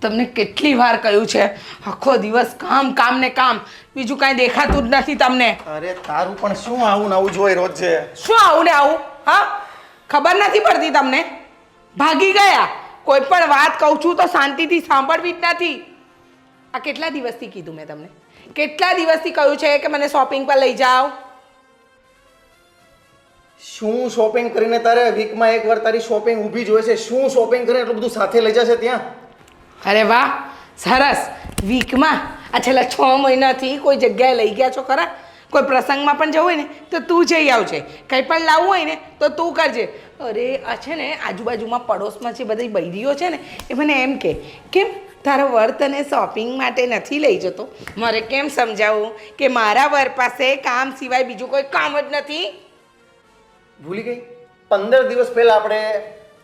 તમને કેટલી વાર કહ્યું છે આખો દિવસ કામ કામ ને કામ, બીજું કાંઈ દેખાતું જ નથી તમને. અરે તારું પણ શું આવું ને આવું જોઈએ રોજ છે? શું આવું ને આવું? હા, ખબર નથી પડતી તમને? ભાગી ગયા. કોઈ પણ વાત કહું છું તો શાંતિથી સાંભળવી જ નથી. આ કેટલા દિવસથી કીધું મેં તમને? કેટલા દિવસથી કહ્યું છે કે મને શોપિંગ પર લઈ જાઓ? શું શોપિંગ કરીને તારે વીકમાં એકવાર તારી શોપિંગ ઊભી જ હોય છે? શું શોપિંગ કરીને એટલું બધું સાથે લઈ જશે ત્યાં? અરે વાહ, સરસ. વીકમાં આ છેલ્લા 6 મહિનાથી કોઈ જગ્યાએ લઈ ગયા છો ખરા? કોઈ પ્રસંગમાં પણ જવું હોય ને તો તું જઈ આવજે, કંઈ પણ લાવવું હોય ને તો તું કરજે. અરે આ છે ને આજુબાજુમાં પડોશમાં જે બધી બૈરીઓ છે ને એ મને એમ કે કેમ તારો વર તને શોપિંગ માટે નથી લઈ જતો? મારે કેમ સમજાવું કે મારા વર પાસે કામ સિવાય બીજું કોઈ કામ જ નથી? ભૂલી ગઈ? 15 દિવસ પહેલા આપણે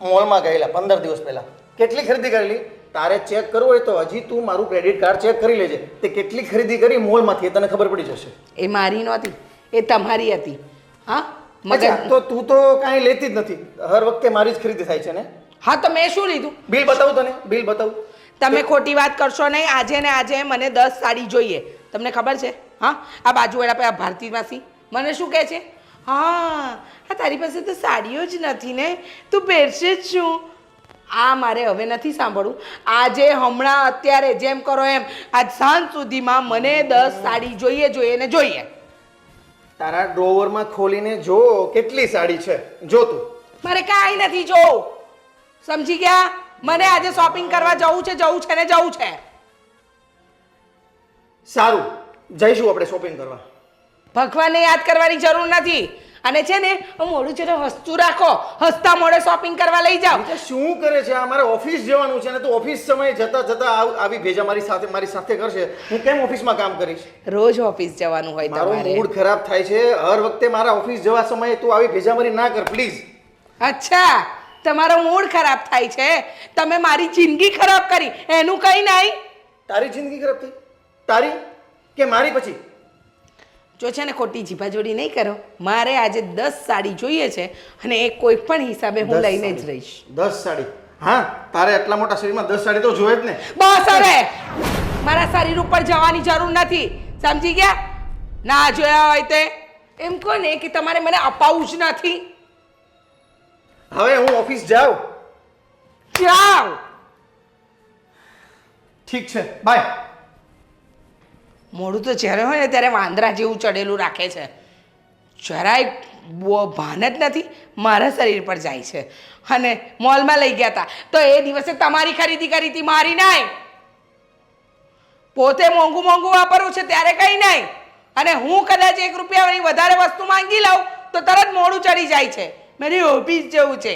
મોલમાં ગયેલા. 15 દિવસ પહેલા કેટલી ખરીદી કરેલી? તારે ચેક કરવું હોય તો હજી તું મારું ક્રેડિટ કાર્ડ ચેક કરી લેજે. તે કેટલી ખરીદી કરી મોલમાંથી તને ખબર પડી જશે. એ મારી નહોતી, એ તમારી હતી. હા મજા તો તું તો કાંઈ લેતી જ નથી. હર વખતે મારી જ ખરીદી થાય છે ને? હા તો મેં શું લીધું? બિલ બતાવું તને, બિલ બતાવું. તમે ખોટી વાત કરશો નહીં. આજે ને આજે મને 10 સાડી જોઈએ. તમને ખબર છે? હા, આ બાજુવાળા પેલા ભારતી માસી મને શું કહે છે? હા તારી પાસે તો સાડીઓ જ નથી ને, તું પહેરશે જ શું? આ મારે હવે નથી સાંભળવું. આજે હમણાં અત્યારે જેમ કરો એમ આજ સાંજ સુધીમાં મને 10 સાડી જોઈએ ને જોઈએ. તારા ડ્રોવરમાં ખોલીને જો કેટલી સાડી છે, જો તું. મારે કાંઈ નથી જોવું, સમજી ગયા? મને આજે શોપિંગ કરવા જવું છે ને જવું છે. સારું, જઈશું આપણે શોપિંગ કરવા. ભગવાનને યાદ કરવાની જરૂર નથી. અને છે ને મોડું છે હસતું રાખો, હસતા મોડે શોપિંગ કરવા લઈ જાઓ. શું કરે છે? અમારે ઓફિસ જવાનું છે ને તું ઓફિસ સમયે જતા આવી ભેજા મારી સાથે કરશે. હું કેમ ઓફિસમાં કામ કરીશ? રોજ ઓફિસ જવાનું હોય મારો તમારે. મૂડ ખરાબ થાય છે હર વખતે મારા ઓફિસ જવા સમયે તું આવી ભેજામારી ના કર પ્લીઝ. અચ્છા, તમારો મૂડ ખરાબ થાય છે? તમે મારી જિંદગી ખરાબ કરી એનું કંઈ નહીં. તારી જિંદગી ખરાબ થઈ? તારી કે મારી? પછી જો છે ને ખોટી જીભાજોડી નહીં કરો. મારે આજે 10 સાડી જોઈએ છે અને એ કોઈ પણ હિસાબે હું લઈને જ રહીશ. 10 સાડી? હા, તારે એટલા મોટા શરીરમાં 10 સાડી તો જોઈએ જ ને. બસ હવે મારા શરીર ઉપર જવાની જરૂર નથી, સમજી ગયા? ના જોયા હોય તે એમ કહો ને કે તમારે મને અપાવું જ નથી. હવે હું ઓફિસ જાઉં. જાઓ. ઠીક છે, બાય. મોડું તો જ્યારે હોય ને ત્યારે વાંદરા જેવું ચડેલું રાખે છે. જરાય ભાન જ નથી મારા શરીર પર જાય છે. અને મોલમાં લઈ ગયા હતા તો એ દિવસે તમારી ખરીદી કરી હતી, મારી નહીં. પોતે મોંઘું વાપરવું છે ત્યારે કંઈ નહીં. અને હું કદાચ 1 રૂપિયાની વધારે વસ્તુ માંગી લઉં તો તરત મોડું ચડી જાય છે. મારે ઓફિસ જવું છે.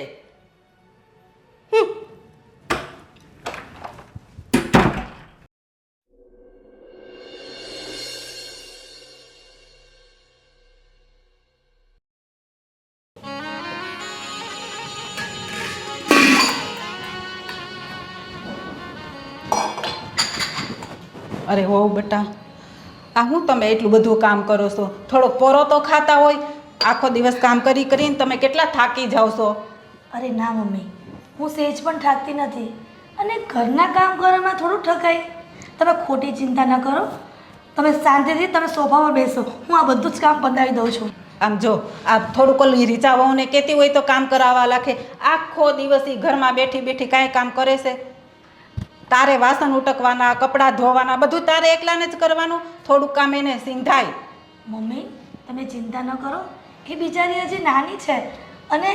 અરે હો બેટા, આ હું તમે એટલું બધું કામ કરો છો? થોડોક પોરો તો ખાતા હોય. આખો દિવસ કામ કરીને તમે કેટલા થાકી જાઓ છો. અરે ના મમ્મી, હું સહેજ પણ થાકતી નથી. અને ઘરના કામ કરવામાં થોડું ઠકાય. તમે ખોટી ચિંતા ન કરો. તમે શાંતિથી તમે સોફા પર બેસો, હું આ બધું જ કામ પતાવી દઉં છું. આમ જો આ થોડુંક ઓલી રીચા વહુને કહેતી હોય તો કામ કરાવવા લાગે. આખો દિવસ ઈ ઘરમાં બેઠી કાંઈ કામ કરે છે? તારે વાસણ ઉટકવાના, કપડાં ધોવાના, બધું તારે એકલાને જ કરવાનું. થોડુંક કામ એને સિંધાય. મમ્મી તમે ચિંતા ન કરો. એ બિચારી હજી નાની છે અને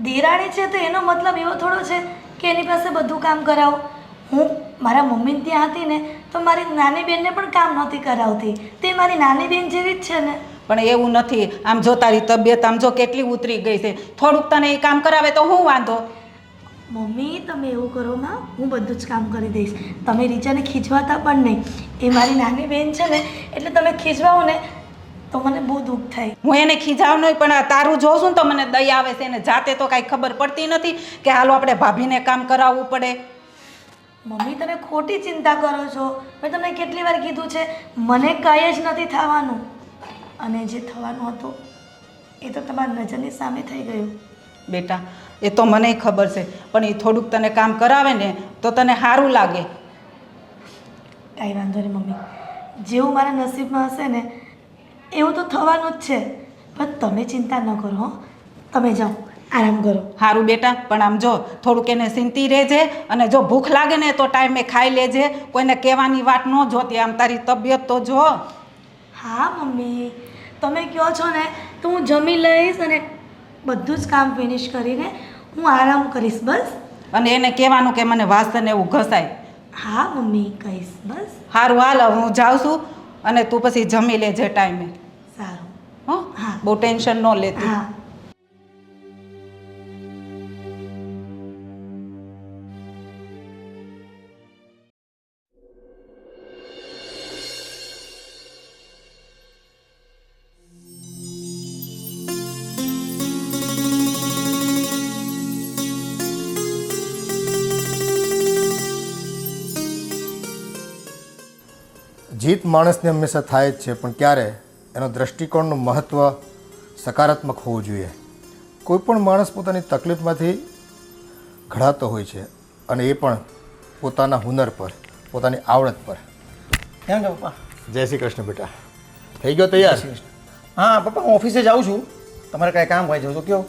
દેરાણી છે તો એનો મતલબ એવો થોડો છે કે એની પાસે બધું કામ કરાવો. હું મારા મમ્મીને ત્યાં હતી ને તો મારી નાની બહેનને પણ કામ નહોતી કરાવતી. તે મારી નાની બહેન જેવી જ છે ને. પણ એવું નથી. આમ જો તારી તબિયત આમ જો કેટલી ઉતરી ગઈ છે. થોડુંક તને એ કામ કરાવે તો હું વાંધો? મમ્મી તમે એવું કરો માં, હું બધું જ કામ કરી દઈશ. તમે રીચાને ખીજવાતા પણ નહીં. એ મારી નાની બહેન છે ને એટલે તમે ખીજવાઓ ને તો મને બહુ દુઃખ થાય. હું એને ખીજાવ નહીં, પણ આ તારું જોઉં છું ને તો મને દયા આવે છે. એને જાતે તો કાંઈ ખબર પડતી નથી કે હાલો આપણે ભાભીને કામ કરાવવું પડે. મમ્મી તમે ખોટી ચિંતા કરો છો. મેં તમને કેટલી વાર કીધું છે મને કાંઈ જ નથી થવાનું. અને જે થવાનું હતું એ તો તમારી નજરની સામે થઈ ગયું. બેટા એ તો મને ખબર છે, પણ એ થોડુંક તને કામ કરાવે ને તો તને સારું લાગે. કાંઈ વાંધો નહીં મમ્મી, જેવું મારા નસીબમાં હશે ને એવું તો થવાનું જ છે. પણ તમે ચિંતા ન કરો હો, તમે જાઓ આરામ કરો. સારું બેટા, પણ આમ જો થોડુંક એને ચિંતી રહેજે, અને જો ભૂખ લાગે ને તો ટાઈમે ખાઈ લેજે, કોઈને કહેવાની વાત ન જોતી, આમ તારી તબિયત તો જો. હા મમ્મી, તમે કહો છો ને તો હું જમી લઈશ અને બધું જ કામ ફિનિશ કરીને હું આરામ કરીશ બસ. અને એને કહેવાનું કે મને વાસણ એવું ઘસાય. હા મમ્મી કહીશ બસ. સારું હાલ, હવે હું જાઉં છું, અને તું પછી જમી લેજે ટાઈમે. સારું. હો હા. બહુ ટેન્શન ન લેતી. હા. જીત માણસને હંમેશા થાય જ છે, પણ ક્યારે એનો દૃષ્ટિકોણનું મહત્ત્વ સકારાત્મક હોવું જોઈએ. કોઈ પણ માણસ પોતાની તકલીફમાંથી ઘડાતો હોય છે, અને એ પણ પોતાના હુનર પર, પોતાની આવડત પર. કેમ છે પપ્પા? જય શ્રી કૃષ્ણ બેટા. થઈ ગયો તૈયાર? હા પપ્પા, હું ઓફિસે જાઉં છું. તમારે કાંઈ કામ હોય તો કયો.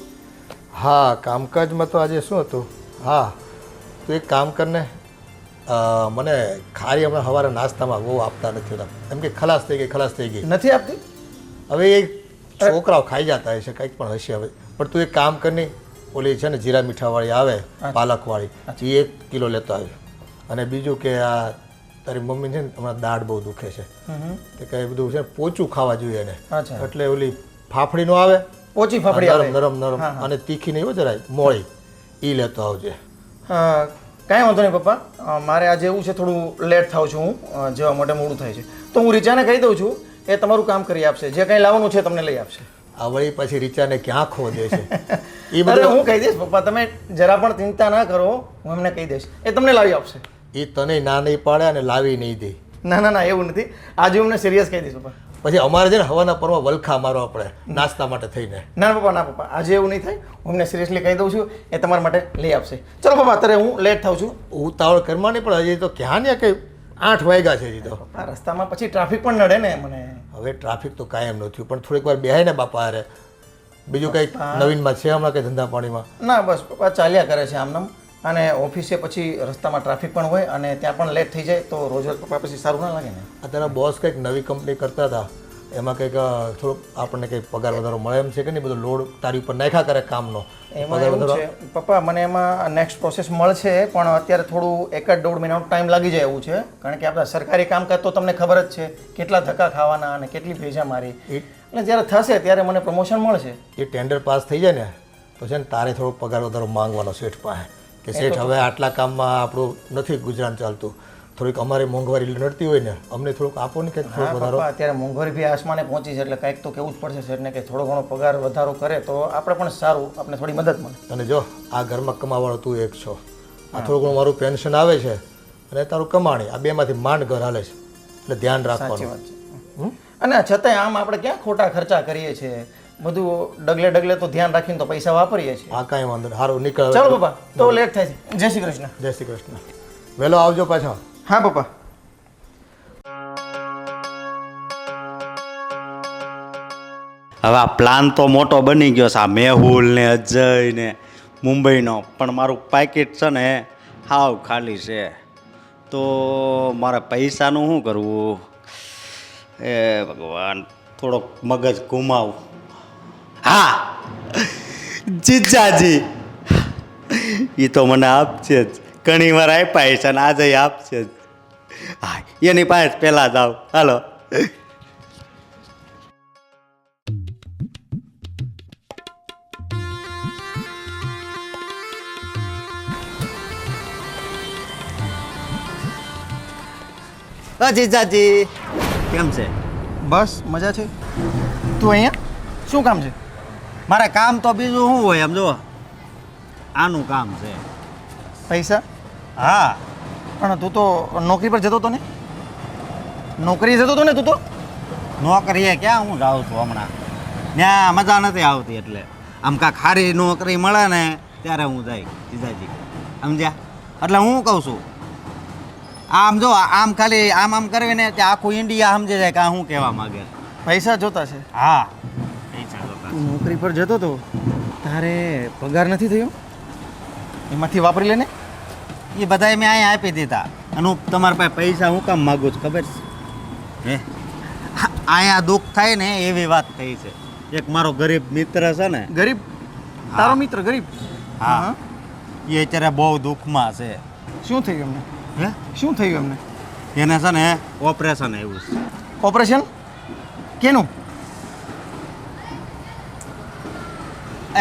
હા, કામકાજમાં તો આજે શું હતું? હા, તું એક કામ કરને, મને ખારી હમણાં સવારે નાસ્તામાં બહુ આપતા નથી હોતા, એમ કે ખલાસ થઈ ગઈ. નથી આપતી? હવે એ છોકરાઓ ખાઈ જતા હશે, કંઈક પણ હશે હવે. પણ તું એક કામ કરની, ઓલી છે ને જીરા મીઠાવાળી આવે, પાલકવાળી, એ 1 કિલો લેતો આવી. અને બીજું કે આ તારી મમ્મી છે ને હમણાં દાઢ બહુ દુખે છે, તે કંઈ બધું છે ને પોચું ખાવા જોઈએ એને. એટલે ઓલી ફાફડીનો આવે, ઓછી ફાફડી આવે, નરમ અને તીખી નહીં હોય જરાય, મોળી, એ લેતો આવજે. કાંઈ વાંધો નહીં પપ્પા, મારે આજે એવું છે થોડું લેટ થાઉં છું હું, જવા માટે મોડું થાય છે, તો હું રીચાને કહી દઉં છું, એ તમારું કામ કરી આપશે, જે કંઈ લાવવાનું છે તમને લઈ આપશે. આ વળી પછી રીચાને ક્યાં ખો દે છે એ અરે હું કહી દઈશ પપ્પા, તમે જરા પણ ચિંતા ના કરો, હું એમને કહી દઈશ, એ તમને લાવી આપશે. એ તને ના નહીં પાડે અને લાવી નહીં દે. ના એવું નથી, આજે હું એમને સિરિયસ કહી દઈશ પપ્પા. પછી અમારે છે ને હવાના પરમાં વલખા મારો આપણે નાસ્તા માટે થઈને. ના પપ્પા, આજે એવું નહીં થાય, હું એમને સિરિયસલી કહી દઉં છું, એ તમારા માટે લઈ આપશે. ચલો પપ્પા, અત્યારે હું લેટ થાઉં છું. ઉતાવળ કરવાની, પણ હજી તો ક્યાં ને કંઈ 8 વાગ્યા છે હજી તો. આ રસ્તામાં પછી ટ્રાફિક પણ નડે ને મને. હવે ટ્રાફિક તો કાયમ ન થયું, પણ થોડીક વાર બેહાય ને બાપા હારે. બીજું કંઈક નવીનમાં છે હમણાં કંઈ ધંધા પાણીમાં? ના બસ પપ્પા, ચાલ્યા કરે છે આમનામ, અને ઓફિસે પછી રસ્તામાં ટ્રાફિક પણ હોય અને ત્યાં પણ લેટ થઈ જાય તો રોજ પપ્પા પછી સારું ના લાગે ને. આ તારા બોસ કંઈક નવી કંપની કરતા હતા, એમાં કંઈક થોડુંક આપણને કંઈક પગાર વધારો મળે એમ છે કે નહીં? બધો લોડ તારી ઉપર નાખ્યા કરે કામનો. એમાં એવું છે પપ્પા, મને એમાં નેક્સ્ટ પ્રોસેસ મળશે, પણ અત્યારે થોડું 1-1.5 મહિનાનો ટાઈમ લાગી જાય એવું છે, કારણ કે આપણા સરકારી કામકાજ તો તમને ખબર જ છે, કેટલા ધક્કા ખાવાના અને કેટલી ભેજા મારી. એટલે જ્યારે થશે ત્યારે મને પ્રમોશન મળશે. એ ટેન્ડર પાસ થઈ જાય ને તો છે ને તારે થોડો પગાર વધારો માંગવાનો શેઠ પાસે, કે શેઠ હવે આટલા કામમાં આપણું નથી ગુજરાન ચાલતું, થોડીક અમારે મોંઘવારી નડતી હોય ને, અમને થોડુંક આપો ને કંઈક થોડો વધારો. અત્યારે મોંઘવારી બી આસમાને પહોંચી છે, એટલે કંઈક તો કેવું જ પડશે શેઠને કે થોડો ઘણો પગાર વધારો કરે તો આપણે પણ સારું, આપણે થોડી મદદ મળે. અને જો આ ઘરમાં કમાવાળો તું એક છો, આ થોડું ઘણું મારું પેન્શન આવે છે અને તારું કમાણી, આ બેમાંથી માંડ ઘર હાલે છે, એટલે ધ્યાન રાખવાનું. સાચી વાત છે. અને છતાંય આમ આપણે ક્યાં ખોટા ખર્ચા કરીએ છીએ, બધું ડગલે તો ધ્યાન રાખીને તો પૈસા વાપરીએ છીએ. આ કાંઈ વાંધો નહીં, સારું નીકળ. ચાલો પપ્પા, તો લેટ થાય છે. જય શ્રી કૃષ્ણ. જય શ્રી કૃષ્ણ. વહેલો આવજો પાછા. હા પપ્પા. હવે આ પ્લાન તો મોટો બની ગયો છે, આ મેહુલ ને અજય ને મુંબઈનો, પણ મારું પાકીટ છે ને હાવ ખાલી છે, તો મારે પૈસાનું શું કરવું? એ ભગવાન, થોડોક મગજ ઘુમાવું. હા, જીજાજી એ તો મને આપશે જ, ઘણી વાર આપ્યા છે અને આજે આપશે જ. હા, એની પાસે પહેલાં જાવ. હાલો. જીજાજી કેમ છે? બસ મજા છે. તું અહીંયા શું કામ છે? મારે કામ તો બીજું શું હોય, એમ જો આનું કામ છે. પૈસા? હા. પણ તું તો નોકરી પર જતો હતો ને? નોકરી જતો હતો ને તું તો? નોકરીએ ક્યાં હું જાઉં છું હમણાં, ત્યાં મજા નથી આવતી, એટલે આમ કાંઈક સારી નોકરી મળે ને ત્યારે હું જાય જીજાજી, સમજ્યા? એટલે હું કહું છું આમ જો આમ ખાલી આમ કરવી ને તે આખું ઇન્ડિયા સમજે જાય કે આ શું કહેવા માંગે. પૈસા જોતા છે. હા પૈસા જોતા. તું નોકરી પર જતો તો તારે પગાર નથી થયો? એમાંથી વાપરી લે ને. એ બધા મેં અહીંયા આપી દીધા અને હું તમારા પાસે પૈસા હું કામ માગું છું ખબર છે? હે અહીંયા દુઃખ થાય ને એવી વાત થઈ છે. એક મારો ગરીબ મિત્ર છે ને, ગરીબ? તારો મિત્ર ગરીબ? હા એ અત્યારે બહુ દુઃખમાં છે. શું થયું એમને? હે શું થયું એમને? એને છે ને ઓપરેશન આવ્યું છે. ઓપરેશન કેનું?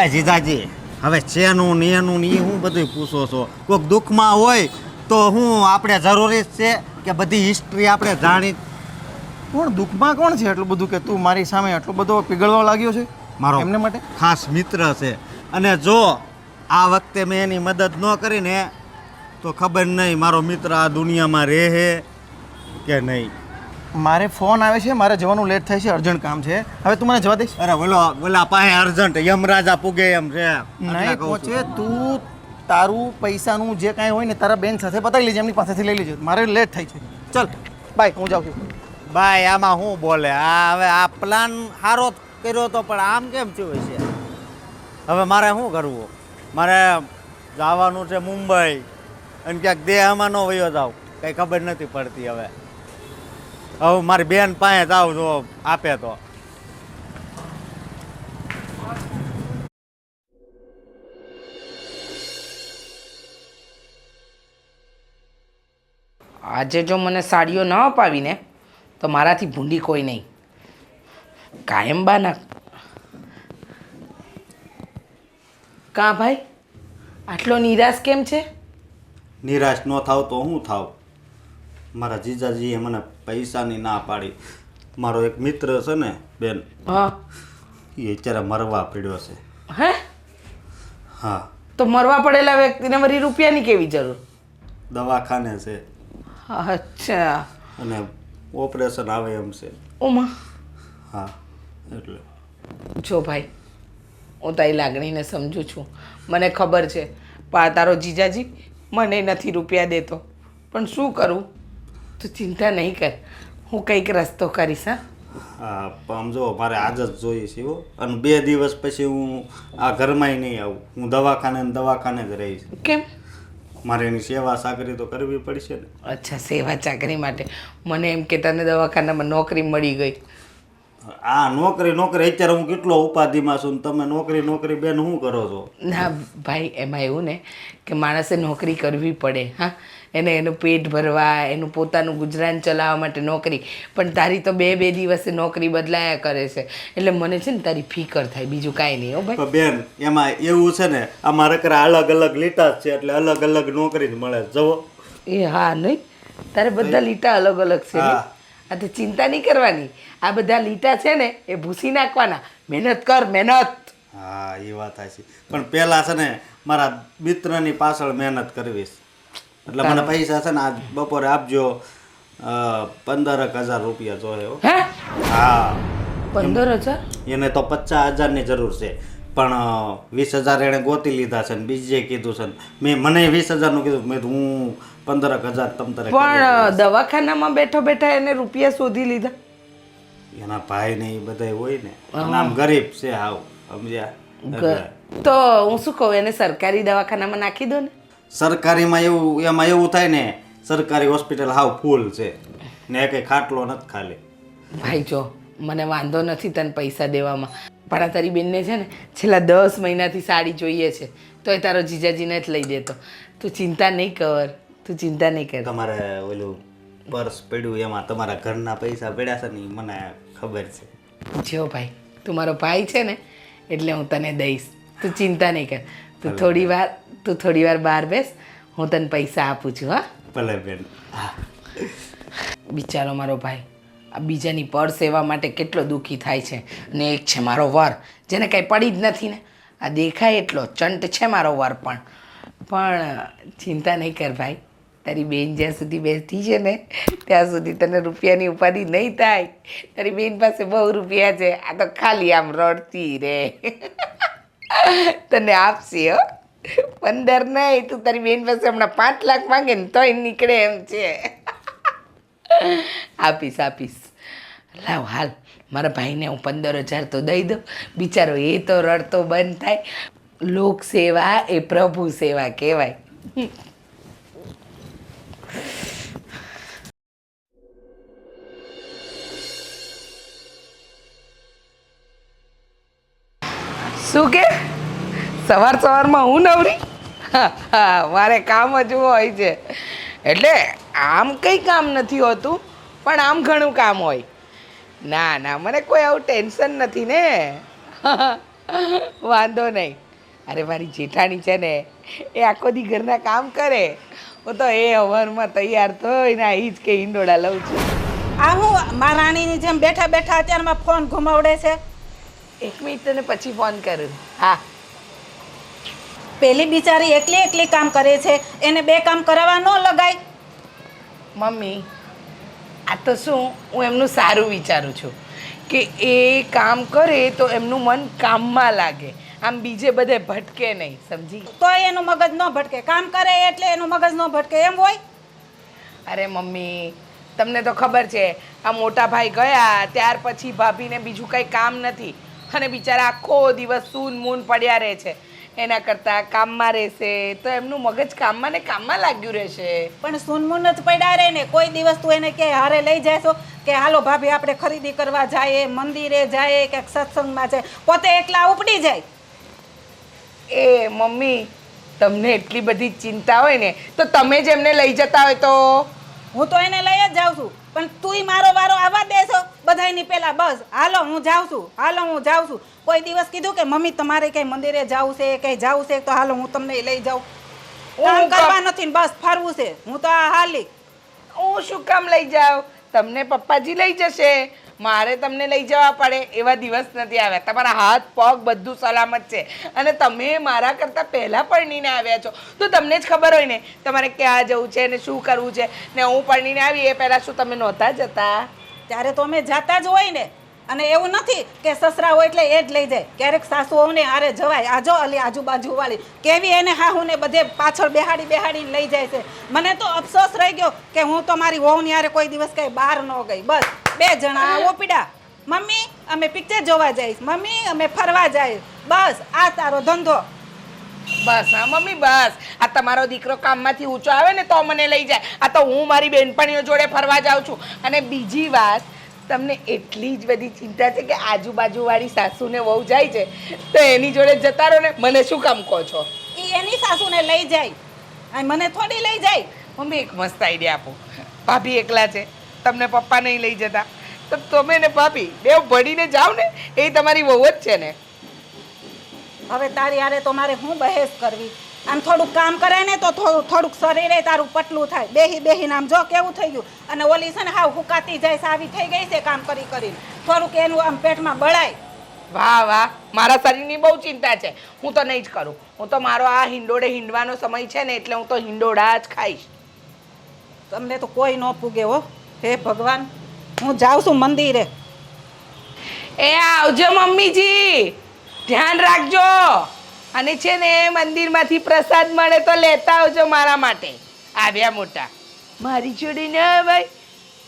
એ જીજાજી હવે છેનું ને એનું ને એ હું બધું પૂછો છો? કોઈક દુઃખમાં હોય તો હું આપણે જરૂરી જ છે કે બધી હિસ્ટ્રી આપણે જાણી? કોણ દુઃખમાં કોણ છે એટલું બધું કે તું મારી સામે આટલો બધો પીગળવા લાગ્યો છે? મારો એમને માટે ખાસ મિત્ર છે અને જો આ વખતે મેં એની મદદ ન કરીને તો ખબર નહીં મારો મિત્ર આ દુનિયામાં રહે કે નહીં. મારે ફોન આવે છે, મારે જવાનું લેટ થાય છે, અર્જન્ટ કામ છે. હવે તું મને જવા દઈશ? અરે ઓલા પાસે અર્જન્ટ યમરાજા પૂગે એમ છે. નહીં પહોંચે. તું તારું પૈસાનું જે કાંઈ હોય ને તારા બેન સાથે પતાવી લેજે, એમની પાસેથી લઈ લેજે. મારે લેટ થાય છે. ચાલ બાય, હું જાઉં છું. ભાઈ આમાં શું બોલે? આ હવે આ પ્લાન સારો કર્યો તો પણ આમ કેમ થયું છે? હવે મારે શું કરવું? મારે જવાનું છે મુંબઈ અને ક્યાંક દેહમાં ન વયો જાવ કંઈ ખબર નથી પડતી. હવે મારી બેન પાસે જાવ જો આપે તો. આજે જો મને સાડીઓ ન અપાવીને તો મારાથી ભૂંડી કોઈ નહીં. કાયમ બાના. કાં ભાઈ આટલો નિરાશ કેમ છે? નિરાશ ન થાવ તો હું થાવ? મારા જીજાજીએ મને પૈસાની ના પાડી. મારો એક મિત્ર છે ને બેન, હા એ અત્યારે મરવા પડ્યો છે. હે? હા તો મરવા પડેલા વ્યક્તિને વળી રૂપિયાની કેવી જરૂર? દવાખાને છે અચ્છા. અને ઓપરેશન આવે એમ છે. ઓમાં હા એટલે જો ભાઈ હું તારી લાગણીને સમજું છું, મને ખબર છે. પણ તારો જીજાજી મને નથી રૂપિયા દેતો. પણ શું કરું? તું ચિંતા નહીં કર, હું કંઈક રસ્તો કરીશ. હા હા પણ જો મારે આજ જ જોઈએ છે હો. અને 2 દિવસ પછી હું આ ઘરમાંય નહીં આવું. હું દવાખાને ને દવાખાને જ રહીશ. કેમ? મારે એની સેવા સાકરી તો કરવી પડશે ને. અચ્છા, સેવા ચાકરી માટે. મને એમ કે તને દવાખાનામાં નોકરી મળી ગઈ. આ નોકરી અત્યારે હું કેટલો ઉપાધિમાં છું ને તમે નોકરી બેન શું કરો છો? ના ભાઈ, એમાં એવું ને કે માણસે નોકરી કરવી પડે. હા, એને એનું પેટ ભરવા, એનું પોતાનું ગુજરાન ચલાવવા માટે નોકરી. પણ તારી તો 2 દિવસે નોકરી બદલાયા કરે છે. એટલે મને છે ને તારી ફિકર થાય, બીજું કાંઈ નહીં. હો ભાઈ પણ બેન એમાં એવું છે ને અમારે કરા અલગ અલગ લીટા જ છે એટલે અલગ અલગ નોકરી જ મળે. જવો એ હા નહીં, તારે બધા લીટા અલગ અલગ છે ને? હા. આ તો ચિંતા નહીં કરવાની. આ બધા લીટા છે ને એ ભૂસી નાખવાના. મહેનત કર, મહેનત. હા એ વાત છે. પણ પહેલા છે ને મારા મિત્રની પાછળ મહેનત કરવી છે. એટલે મને પૈસા છે ને આજ બપોરે આપજો. 15,000 રૂપિયા જોઈએ હો. હે? હા 15,000? એને તો 50,000ની જરૂર છે પણ 20,000 એણે ગોતી લીધા છે ને બીજે કીધું છે ને મને 20,000નું કીધું. મેં હું 15,000 તમ તારે પણ દવાખાનામાં બેઠો બેઠા એને રૂપિયા શોધી લીધા. એના ભાઈ ને એ બધા હોય ને અને આમ ગરીબ છે હાવ સમજ્યા. એટલે તો હું શું કહું, એને સરકારી દવાખાનામાં નાખી દો ને. સરકારીમાં એમાં એવું થાય ને સરકારી હોસ્પિટલ હાવ ફૂલ છે ને કંઈ ખાટલો નથી ખાલી. ભાઈ જો મને વાંધો નથી તને પૈસા દેવામાં, પણ આ તારી બેનને છે ને છેલ્લા 10 મહિનાથી સાડી જોઈએ છે તોય તારો જીજાજીને જ લઈ દેતો. તું ચિંતા નહીં કર, તું ચિંતા નહીં કર. તમારે ઓલું પર્સ પડ્યું એમાં તમારા ઘરના પૈસા પડ્યા છે ને ઈ મને ખબર છે. જો ભાઈ તું મારો ભાઈ છે ને એટલે હું તને દઈશ. તું ચિંતા નહીં કર. તું થોડી વાર બહાર બેસ, હું તને પૈસા આપું છું. હા ભલે બેન. હા બિચારો મારો ભાઈ આ બીજાની પર સેવા માટે કેટલો દુઃખી થાય છે. અને એક છે મારો વર જેને કાંઈ પડી જ નથી ને. આ દેખાય એટલો ચંટ છે મારો વર પણ ચિંતા નહીં કર ભાઈ. તારી બેન જ્યાં સુધી બેસતી છે ને ત્યાં સુધી તને રૂપિયાની ઉપાધિ નહીં થાય. તારી બેન પાસે બહુ રૂપિયા છે, આ તો ખાલી આમ રડતી રે. તને આપશે હો. 15 નહીં, તું તારી બેન પાસે હમણાં 5 લાખ માંગે ને તોય નીકળે એમ છે. આપીશ આપીશ. લાવ હાલ મારા ભાઈને હું 15,000 તો દઈ દઉં, બિચારો એ તો રડતો બંધ થાય. લોક સેવા એ પ્રભુ સેવા કહેવાય. શું કે સવારમાં હું નવરી? હા, મારે કામ જ હોય છે. એટલે આમ કંઈ કામ નથી હોતું, પણ આમ ઘણું કામ હોય. ના ના, મને કોઈ આવું ટેન્શન નથી ને. વાંધો નહીં. અરે મારી જેઠાણી છે ને, એ આખો દી ઘરના કામ કરે. હું તો એ હવારમાં તૈયાર થઈને અહીં જ કે હિંડોળા લઉં છું. આ હું મારા રાણીની જેમ બેઠા બેઠા અત્યારમાં ફોન ઘુમાવડે છે. 1 મિનિટ તને પછી ફોન કરું. હા. પેલી બિચારી એકલી એકલી કામ કરે છે, એને 2 કામ કરાવવા ન લગાય. મમ્મી, આ તો શું હું એમનું સારું વિચારું છું કે એ કામ કરે તો એમનું મન કામમાં લાગે, આમ બીજે બધે ભટકે નહીં. સમજી? તો એનું મગજ ન ભટકે. કામ કરે એટલે એનું મગજ ન ભટકે એમ હોય. અરે મમ્મી, તમને તો ખબર છે આ મોટા ભાઈ ગયા ત્યાર પછી ભાભીને બીજું કંઈ કામ નથી અને બિચારા આખો દિવસ સૂન મૂન પડ્યા રહે છે. એના કરતાં કામમાં રહેશે તો એમનું મગજ કામમાં ને કામમાં લાગ્યું રહેશે. પણ સુનમુન જ પડ્યા રહે ને. કોઈ દિવસ તું એને કે હારે લઈ જાય કે હાલો ભાભી આપણે ખરીદી કરવા જાય, મંદિરે જાય કે સત્સંગમાં જાય, પોતે એકલા ઉપડી જાય. એ મમ્મી, તમને એટલી બધી ચિંતા હોય ને તો તમે જ એમને લઈ જતા હોય તો. હું તો એને લઈ જ જાઉં છું, પણ તુંય મારો વારો આવવા દેશો બધાયની પહેલા. બસ હાલો હું જાઉં છું, હાલો હું જાઉં છું. કોઈ દિવસ કીધું કે મમ્મી તમારે કંઈ મંદિરે જવું છે, કંઈ જવું છે તો હાલો હું તમને લઈ જાઉં. કામ કરવા નથી ને બસ ફરવું છે. હું તો આ હાલી. હું શું કામ લઈ જાઉં? તમને પપ્પાજી લઈ જશે, મારે તમને લઈ જવા પડે એવા દિવસ નથી આવ્યા. તમારા હાથ પગ બધું સલામત છે અને તમે મારા કરતાં પહેલાં પરણીને આવ્યા છો તો તમને જ ખબર હોય ને તમારે ક્યાં જવું છે ને શું કરવું છે. ને હું પરણીને આવી એ પહેલાં શું તમે નહોતા જતા? ત્યારે તો અમે જાતા જ હોય ને. અને એવું નથી કે સસરા હોય એટલે એ જ લઈ જાય. ક્યારેક સાસુઓને હારે જવાય. આજો અલી આજુબાજુ વાળી કેવી એને હાહુને બધે પાછળ બેહાડીને લઈ જાય છે. મને તો અફસોસ રહી ગયો કે હું તો મારી વહુની હારે કોઈ દિવસ કંઈ બહાર ન ગઈ. બસ 2 જણા ઓપીડા, મમ્મી અમે પિક્ચર જોવા જઈશ, મમ્મી અમે ફરવા જઈશ. બસ આ તારો ધંધો. બસ હા મમ્મી, બસ આ તમારો દીકરો કામમાંથી ઊંચો આવે ને તો મને લઈ જાય. આ તો હું મારી બેનપણીઓ જોડે ફરવા જાઉં છું. અને બીજી વાત, તમને એટલી જ બધી ચિંતા છે કે આજુબાજુવાળી સાસુને વહુ જાય છે તો એની જોડે જતા રહો ને. મને શું કામ કહો છો? એ એની સાસુને લઈ જાય અને મને થોડી લઈ જાય. મમ્મી એક મસ્ત આઈડિયા આપો. ભાભી એકલા છે, તમને પપ્પા નહીં લઈ જતા, તો તમે ને ભાભી બેવ ભણીને જાઓ ને. એ તમારી વહુ જ છે ને. હવે તારી હારે તો મારે શું બહેસ કરવી? આમ થોડુંક કામ કરે ને તો થોડુંક શરીરે તારું પટલું થાય. બેહીને આમ જો કેવું થઈ ગયું. અને ઓલી છે ને હાવ હુકાતી જાય સાવી થઈ ગઈ છે કામ કરીને. થોડુંક એનું આમ પેટમાં બળાય. વાહ વાહ, મારા શરીરની બહુ ચિંતા છે. હું તો નહીં જ કરું. હું તો મારો આ હિંડોળે હિંડવાનો સમય છે ને એટલે હું તો હિંડોળા જ ખાઈશ. તમને તો કોઈ ન પૂગે હો. હે ભગવાન, હું જાઉં છું મંદિરે. એ આવજો મમ્મીજી, ધ્યાન રાખજો. અને છે ને મંદિરમાંથી પ્રસાદ મળે તો લેતા આવજો મારા માટે. આવ્યા મોટા, મારી જોડે ન અવાય,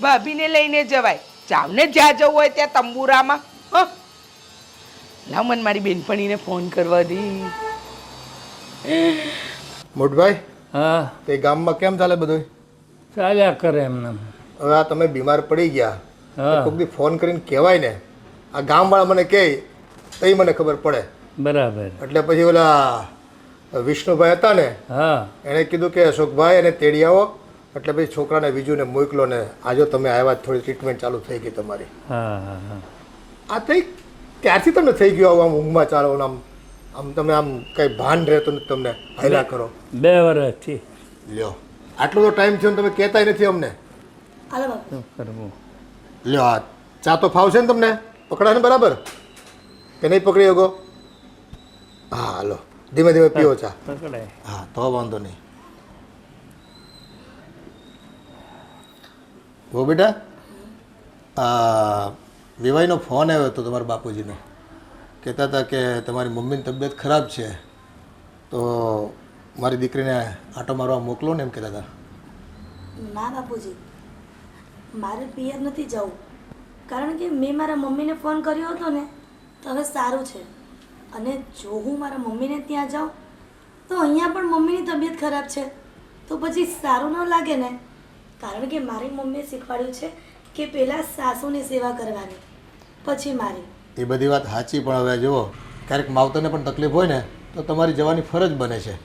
ભાભીને લઈને જવાય. જાવ ને જ્યાં જવું હોય ત્યાં તંબુરામાં. લાવ મને મારી બેનપણીને ફોન કરવા દે. મોટભાઈ, હા, તે ગામમાં કેમ ચાલે બધું? ચાલ્યા કરે એમને. હવે આ તમે બીમાર પડી ગયા, હા. કોઈક દી ફોન કરીને કહેવાય ને. આ ગામવાળા મને કહે તો મને ખબર પડે. બરાબર. એટલે પછી ઓલા વિષ્ણુભાઈ હતા ને, હા, એણે કીધું કે અશોકભાઈ એને તેડી આવો. એટલે પછી છોકરાને બીજુને મોકલો ને આજો તમે આવ્યા, થોડી ટ્રીટમેન્ટ ચાલુ થઈ ગઈ તમારી. હા, હા, હા. આ થઈ ત્યારથી તમને થઈ ગયું આમ ઊંઘમાં ચાલો આમ આમ તમે આમ કંઈ ભાન રહેતું નથી તમને. હાલ્યા કરો 2 વર્ષથી. લ્યો, આટલો તો ટાઈમ થયો ને તમે કહેતાય નથી અમને. હાલો બાપુ. શું કરવું? લ્યો, આ ચા તો ફાવશે ને તમને? પકડા ને બરાબર કે નહીં પકડી શકો? હા હાલો, ધીમે ધીમે પીવો ચા. પકડાય. હા તો વાંધો નહીં. હો બેટા, વિવાઈનો ફોન આવ્યો હતો તમારા બાપુજીનો. કહેતા હતા કે તમારી મમ્મીની તબિયત ખરાબ છે તો મારી દીકરીને આંટો મારવા મોકલો ને એમ કહેતા હતા. ના બાપુજી, મારે પિયર નથી જવું, કારણ કે મેં મારા મમ્મીને ફોન કર્યો હતો ને તો હવે સારું છે. અને જો હું મારા મમ્મીને ત્યાં જાઉં તો અહીંયા પણ મમ્મીની તબિયત ખરાબ છે, તો પછી સારું ન લાગે ને. કારણ કે મારી મમ્મીએ શીખવાડ્યું છે કે પહેલાં સાસુની સેવા કરવાની, પછી મારી. એ બધી વાત સાચી, પણ હવે જુઓ ક્યારેક માવતરને પણ તકલીફ હોય ને તો તમારી જવાની ફરજ બને છે.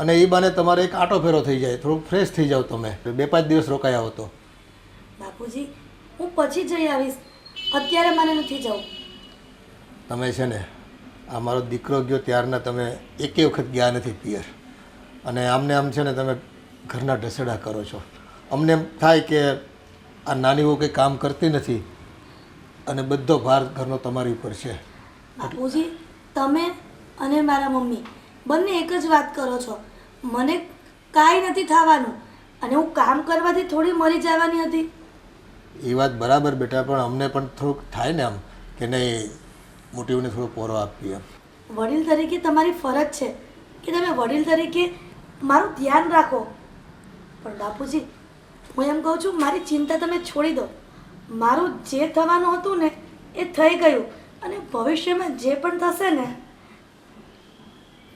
અને એ બાને તમારે એક આંટો ફેરો થઈ જાય, થોડુંક ફ્રેશ થઈ જાવ તમે. 2-5 દિવસ રોકાયા હો તો. બાપુજી, હું પછી જઈ આવીશ, અત્યારે મને નથી જવું. તમે છે ને આ મારો દીકરો ગયો ત્યારના તમે એકે વખત ગયા નથી પિયર, અને આમને આમ છે ને તમે ઘરના ઢસેડા કરો છો. અમને એમ થાય કે આ નાની વહુ કંઈ કામ કરતી નથી અને બધો ભાર ઘરનો તમારી ઉપર છે. બાપુજી, તમે અને મારા મમ્મી બંને એક જ વાત કરો છો. મને કાંઈ નથી થવાનું, અને હું કામ કરવાથી થોડી મરી જવાની હતી. એ વાત બરાબર બેટા, પણ અમને પણ થોડુંક થાય ને આમ કે નહીં મોટીઓને થોડો પોરો આપીએ એમ. વડીલ તરીકે તમારી ફરજ છે કે તમે વડીલ તરીકે મારું ધ્યાન રાખો. પણ બાપુજી, હું એમ કહું છું, મારી ચિંતા તમે છોડી દો. મારું જે થવાનું હતું ને એ થઈ ગયું, અને ભવિષ્યમાં જે પણ થશે ને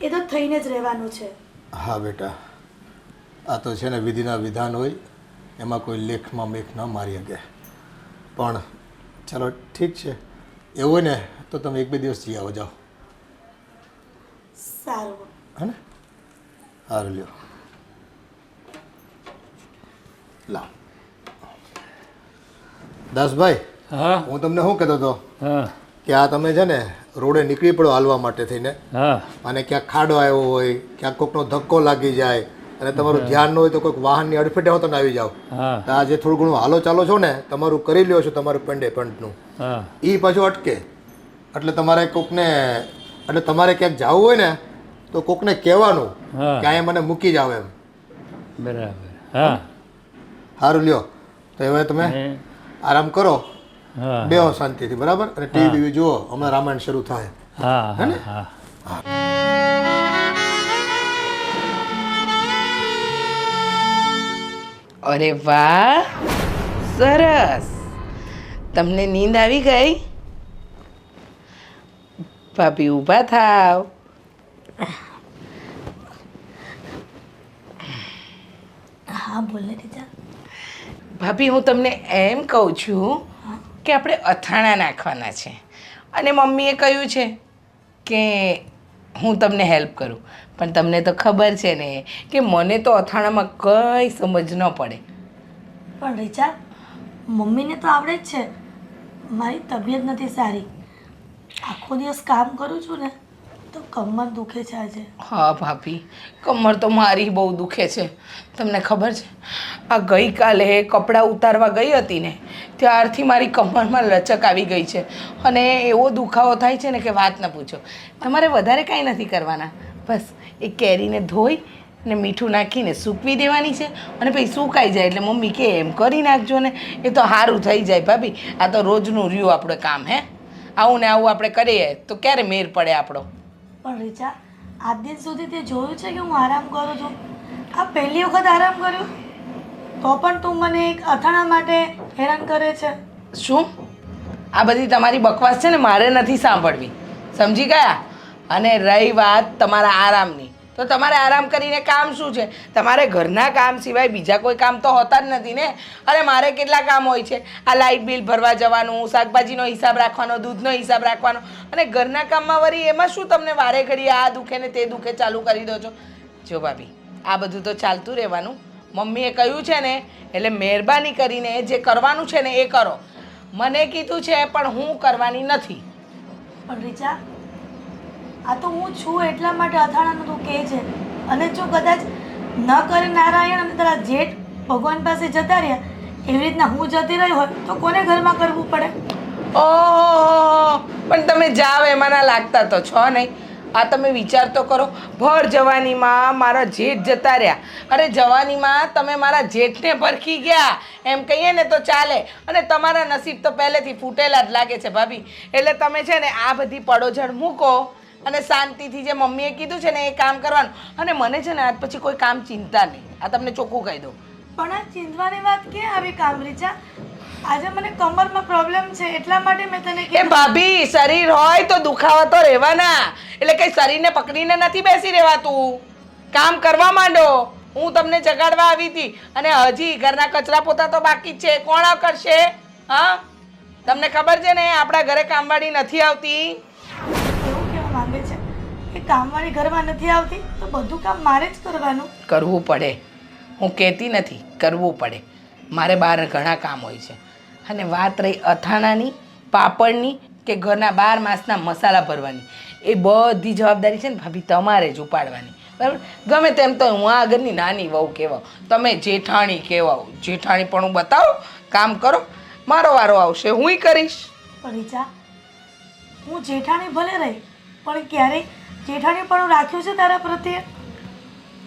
એ તો થઈને જ રહેવાનું છે. હા બેટા, આ તો છે ને વિધિના વિધાન હોય, એમાં કોઈ લેખમાં મેખ ન મારી શકે. પણ ચાલો ઠીક છે, એવું હોય ને તો તમે 1-2 દિવસ જઈ આવો, જાઓ. સારું. હે ને? સારું, લ્યો લાવ. દાસભાઈ, હા હું તમને શું કહેતો હતો હા કે આ તમે છે ને રોડે નીકળી પડો હાલવા માટે થઈને, હા અને ક્યાંક ખાડો આવ્યો હોય, ક્યાંક કોકનો ધક્કો લાગી જાય અને તમારું ધ્યાન ન હોય તો કોઈક વાહનની અડફેટે હો તમે આવી જાઓ. હા તો આ જે થોડું ઘણું હાલો ચાલો છો ને તમારું કરી લ્યો છો તમારું પેન્ટનું, હા એ પાછું અટકે. એટલે તમારે કોકને, એટલે તમારે ક્યાંક જવું હોય ને તો કોકને કહેવાનું હા. કે અહીંયા મને મૂકી જાવ એમ. બરાબર. હા સારું લ્યો, તો હવે તમે હે. આરામ કરો, હા બેહો શાંતિથી, બરાબર? અને ટીવી જુઓ, હમણાં રામાયણ શરૂ થાય. હા હે ને? હા અરે વાહ, સરસ. તમને નીંદ આવી ગઈ? ભાભી ઊભા થાવ. હા, બોલે રીતા. ભાભી, હું તમને એમ કહું છું કે આપણે અથાણા નાખવાના છે, અને મમ્મીએ કહ્યું છે કે હું તમને હેલ્પ કરું. પણ તમને તો ખબર છે ને કે મને તો અથાણામાં કંઈ સમજ ન પડે. પણ રીચા, મમ્મીને તો આવડે જ છે. મારી તબિયત નથી સારી, આખો દિવસ કામ કરું છું ને તો કમર દુખે છે આજે. હા ભાભી, કમર તો મારી બહુ દુખે છે. તમને ખબર છે, આ ગઈકાલે કપડાં ઉતારવા ગઈ હતી ને ત્યારથી મારી કમરમાં લચક આવી ગઈ છે, અને એવો દુખાવો થાય છે ને કે વાત ન પૂછો. તમારે વધારે કાંઈ નથી કરવાના, બસ એ કેરીને ધોઈ ને મીઠું નાખીને સૂકવી દેવાની છે, અને પછી સુકાઈ જાય એટલે મમ્મી કે એમ કરી નાખજો ને, એ તો સારું થઈ જાય. ભાભી, આ તો રોજનું રહ્યું આપણે કામ. હે, આવું ને આવું આપણે કરીએ તો ક્યારે મેર પડે આપણો? પણ રીચા, આજ દિન સુધી તે જોયું છે કે હું આરામ કરું છું? આ પહેલી વખત આરામ કર્યો તો પણ તું મને એક અથાણા માટે હેરાન કરે છે. શું? આ બધી તમારી બકવાસ છે ને મારે નથી સાંભળવી, સમજી ગયા? અને રહી વાત તમારા આરામની, તો તમારે આરામ કરીને કામ શું છે? તમારે ઘરના કામ સિવાય બીજા કોઈ કામ તો હોતા જ નથી ને. અરે મારે કેટલા કામ હોય છે, આ લાઇટ બિલ ભરવા જવાનું, શાકભાજીનો હિસાબ રાખવાનો, દૂધનો હિસાબ રાખવાનો, અને ઘરના કામમાં વળી એમાં શું તમને વારે ઘડીએ આ દુખે ને તે દુખે ચાલુ કરી દો છો? જો ભાભી, આ બધું તો ચાલતું રહેવાનું. મમ્મીએ કહ્યું છે ને એટલે મહેરબાની કરીને જે કરવાનું છે ને એ કરો. મને કીધું છે પણ હું કરવાની નથી. પણ રીચા, આ તો હું છું એટલા માટે અથાણાનું તું કહે છે, અને જો કદાચ ન કરે નારાયણ અને તારા જેઠ ભગવાન પાસે જતા રહ્યા એવી રીતના હું જતી રહી હોય તો કોને ઘરમાં કરવું પડે? ઓહો, પણ તમે જાવ એમાં ના લાગતા તો છો નહીં. આ તમે વિચાર તો કરો, ભર જવાનીમાં મારા જેઠ જતા રહ્યા. અરે જવાનીમાં તમે મારા જેઠને પરખી ગયા એમ કહીએ ને તો ચાલે, અને તમારા નસીબ તો પહેલેથી ફૂટેલા જ લાગે છે ભાભી. એટલે તમે છે ને આ બધી પડોજણ મૂકો અને શાંતિથી જે મમ્મીએ કીધું છે ને એ કામ કરવાનું. અને મને છે ને આજ પછી કોઈ કામ ચિંતા નહીં. આ તમને ચોખ્ખું કહી દઉં. પણ આ ચિંતવાની વાત ક્યાં આવી કામરીચા? આજે મને કમરમાં પ્રોબ્લેમ છે એટલા માટે મેં તને એ કીધું. ભાભી, શરીર હોય તો દુખાવા તો રહેવાના. એટલે કઈ શરીરને પકડીને નથી બેસી રહેવાતું. કામ કરવા માંડો. હું તમને જગાડવા આવી હતી અને હજી ઘરના કચરા પોતા તો બાકી જ છે. કોણ આ કરશે? હા, તમને ખબર છે ને આપણા ઘરે કામવાળી નથી આવતી. એવું કહેવા માંગે છે કે કામવાળી ઘરમાં નથી આવતી તો બધું કામ મારે જ કરવાનું. કરવું પડે. હું કહેતી નથી, કરવું પડે. મારે બહાર ઘણા કામ હોય છે. અને વાત રહી અથાણાની, પાપડની કે ઘરના 12 માસના મસાલા ભરવાની, એ બધી જવાબદારી છે ને ભાભી તમારે જ ઉપાડવાની. બરાબર? ગમે તેમ તો હું આ ઘરની નાની વહુ કહેવાઉં, તમે જેઠાણી કહેવાઓ. જેઠાણી પણ હું બતાવો, કામ કરો, મારો વારો આવશે, હુંય કરીશ. પણ રીચા, હું જેઠાણી ભલે રહી પણ ક્યારેય જેઠાણી પણ રાખ્યું છે તારા પ્રત્યે?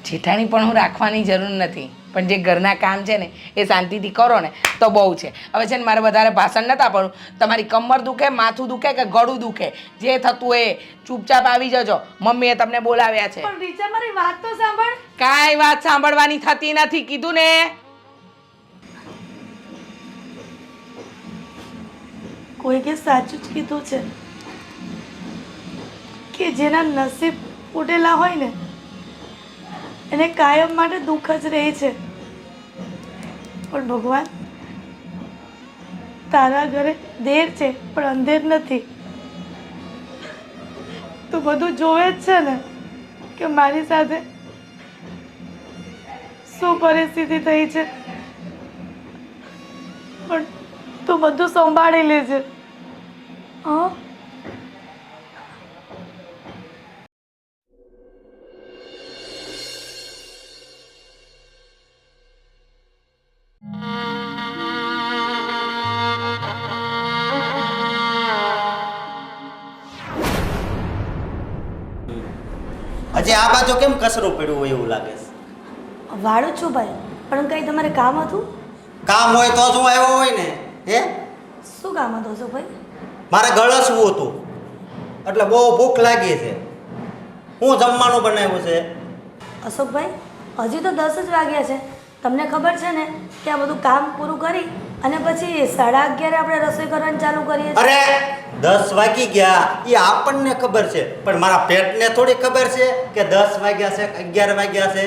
જેઠાણી પણ હું રાખવાની જરૂર નથી, પણ જે ઘરના કામ છે ને એ શાંતિથી કરો ને તો બહુ છે. હવે છે ને મારે વધારે ભાષણ નતા પડવું. તમારી કમર દુખે, માથું દુખે કે ગળું દુખે, જે થતું એ ચૂપચાપ આવી જજો. મમ્મીએ તમને બોલાવ્યા છે. પણ રીચા મારી વાત તો સાંભળ. કાંઈ વાત સાંભળવાની થતી નથી, કીધું ને. કોઈકે સાચું જ કીધું છે કે જેના નસીબ ફૂટેલા હોય ને એને કાયમ માટે દુઃખ જ રહે છે. પણ ભગવાન, તારા ઘરે દેર છે પણ અંધેર નથી. તું બધું જોવે જ છે ને કે મારી સાથે શું પરિસ્થિતિ થઈ છે. પણ તું બધું સંભાળી લેજે. હા, હજી આ બાજુ કેમ કચરું પડ્યું હોય એવું લાગે છે? વાળું છું ભાઈ, પણ કંઈ તમારે કામ હતું? કામ હોય તો જ હું આવ્યો હોય ને. હે, શું કામ હતું અશોકભાઈ? મારે ગળસવું હતું એટલે બહુ ભૂખ લાગી છે. હું જમવાનું બનાવ્યું છે. અશોકભાઈ, હજી તો 10 જ વાગ્યા છે. તમને ખબર છે ને કે આ બધું કામ પૂરું કરી અને પછી 11:30 આપણે રસોઈ કરવાનું ચાલુ કરીએ છીએ. અરે 10 વાગી ગયા એ આપણને ખબર છે, પણ મારા પેટને થોડી ખબર છે કે 10 વાગ્યા છે કે 11 વાગ્યા છે.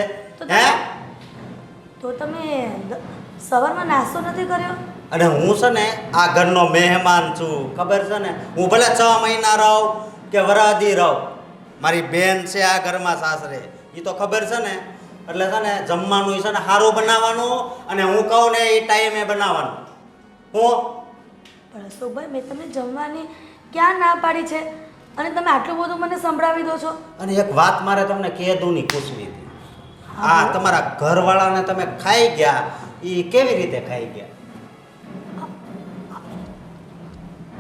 હે, તો તમે સવારમાં નાસ્તો નથી કર્યો? અને હું છે ને આ ઘરનો મહેમાન છું, ખબર છે ને. હું ભલે 6 મહિના રહું કે વરાધી રહું, મારી બેન છે આ ઘરમાં સાસરે, એ તો ખબર છે ને. એટલે છે ને જમવાનું છે ને સારું બનાવવાનું, અને હું કહું ને એ ટાઈમે બનાવવાનું. હું પણ અશોકભાઈ, મેં તમને જમવાની ક્યાં ના પાડી છે અને તમે આટલું બધું મને સંભળાવી દો છો? અને એક વાત મારે તમને કહેદુની પૂછવી હતી. આ તમારા ઘરવાળાને તમે ખાઈ ગયા, એ કેવી રીતે ખાઈ ગયા?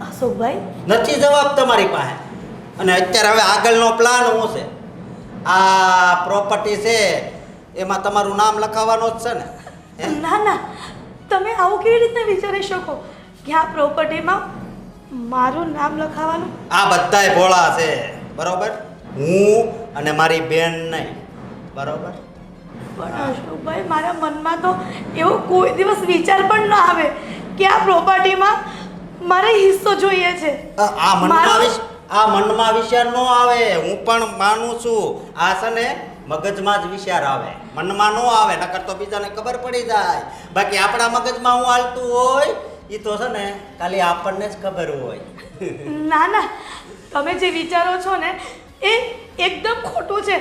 અશોકભાઈ, નથી જવાબ તમારી પાસે. અને અત્યારે હવે આગળનો પ્લાન શું છે? આ પ્રોપર્ટી છે એમાં તમારું નામ લખાવવાનું જ છે ને? હે? ના ના, તમે આવું કેવી રીતે વિચારી શકો કે આ પ્રોપર્ટીમાં મારું નામ લખાવાનું? આ બધાય ભોળા છે, બરોબર? હું અને મારી બેન નહીં, બરોબર? પણ અશોકભાઈ, મારા મનમાં તો એવો કોઈ દિવસ વિચાર પણ ન આવે કે આ પ્રોપર્ટીમાં મારે હિસ્સો જોઈએ છે. આ મનમાં વિચાર ન આવે. હું પણ માનું છું. આ છે ને મગજમાં જ વિચાર આવે, મનમાં ન આવે. નકર તો બીજાને ખબર પડી જાય. બાકી આપણા મગજમાં હું હાલતું હોય એ તો છે ને ખાલી આપણને જ ખબર હોય. ના ના, તમે જે વિચારો છો ને એ એકદમ ખોટું છે.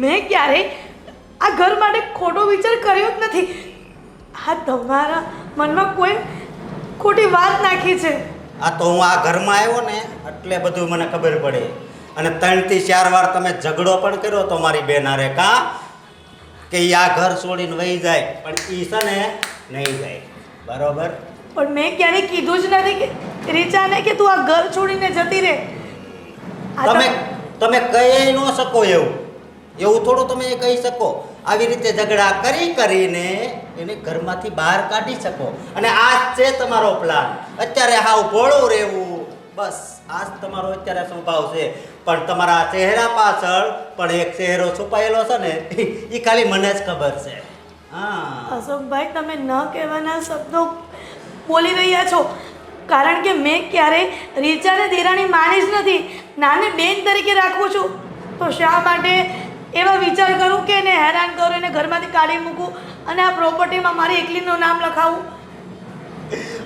મેં ક્યારેય આ ઘર માટે ખોટો વિચાર કર્યો જ નથી. આ તમારા મનમાં કોઈ ખોટી વાત નાખી છે. આ તો હું આ ઘરમાં આવ્યો ને એટલે બધું મને ખબર પડે. અને 3 થી 4 વાર તમે ઝઘડો પણ કર્યો તો મારી બેન હારે, કા કે ઈ આ ઘર છોડીને વહી જાય, પણ ઈ છે ને નહીં જાય, બરોબર? પણ મેં ક્યારેય કીધું જ નથી કે રીચાને કે તું આ ઘર છોડીને જતી રહે. તમે કહી ન શકો એવું થોડું તમે કહી શકો. આવી રીતે ઝઘડા કરીને એને ઘરમાંથી બહાર કાઢી શકો. અને આ જ છે તમારો પ્લાન. અત્યારે હાવ ભોળું રહેવું, બસ આ જ તમારો અત્યારે સ્વભાવ છે. પણ તમારા ચહેરા પાછળ પણ એક ચહેરો છુપાયેલો છે ને એ ખાલી મને જ ખબર છે. હા અશોકભાઈ, તમે ન કહેવાના શબ્દો બોલી રહ્યા છો, કારણ કે મેં ક્યારેય રીચાને દેરાણી માની જ નથી. નાને બેન તરીકે રાખું છું, તો શા માટે એવા વિચાર કરું કે એને હેરાન કરું, એને ઘરમાંથી કાઢી મૂકું અને આ પ્રોપર્ટીમાં મારી એકલીનું નામ લખાવું?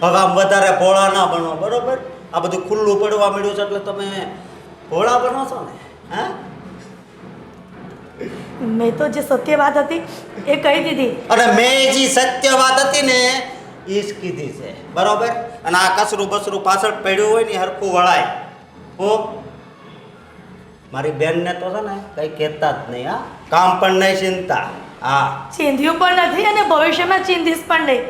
હવે આમ વધારે ભોળા ના બનો, બરોબર? આ બધું ખુલ્લું પડવા મળ્યું છે એટલે તમે ભોળા બનો છો ને. હા મેં તો જે સત્ય વાત હતી એ કહી દીધી. અને મેં જે સત્ય વાત હતી ને એ જ કીધી છે, બરોબર? અને આ કસરું બસરું પાછળ પડ્યું હોય ને હરખું વળાય. હું મારી બેનને તો છે ને કંઈ કહેતા જ નહીં. હા, કામ પણ નહીં ચિંતા. હા, ચીંધ્યું પણ નથી અને ભવિષ્યમાં ચીંધીશ પણ નહીં.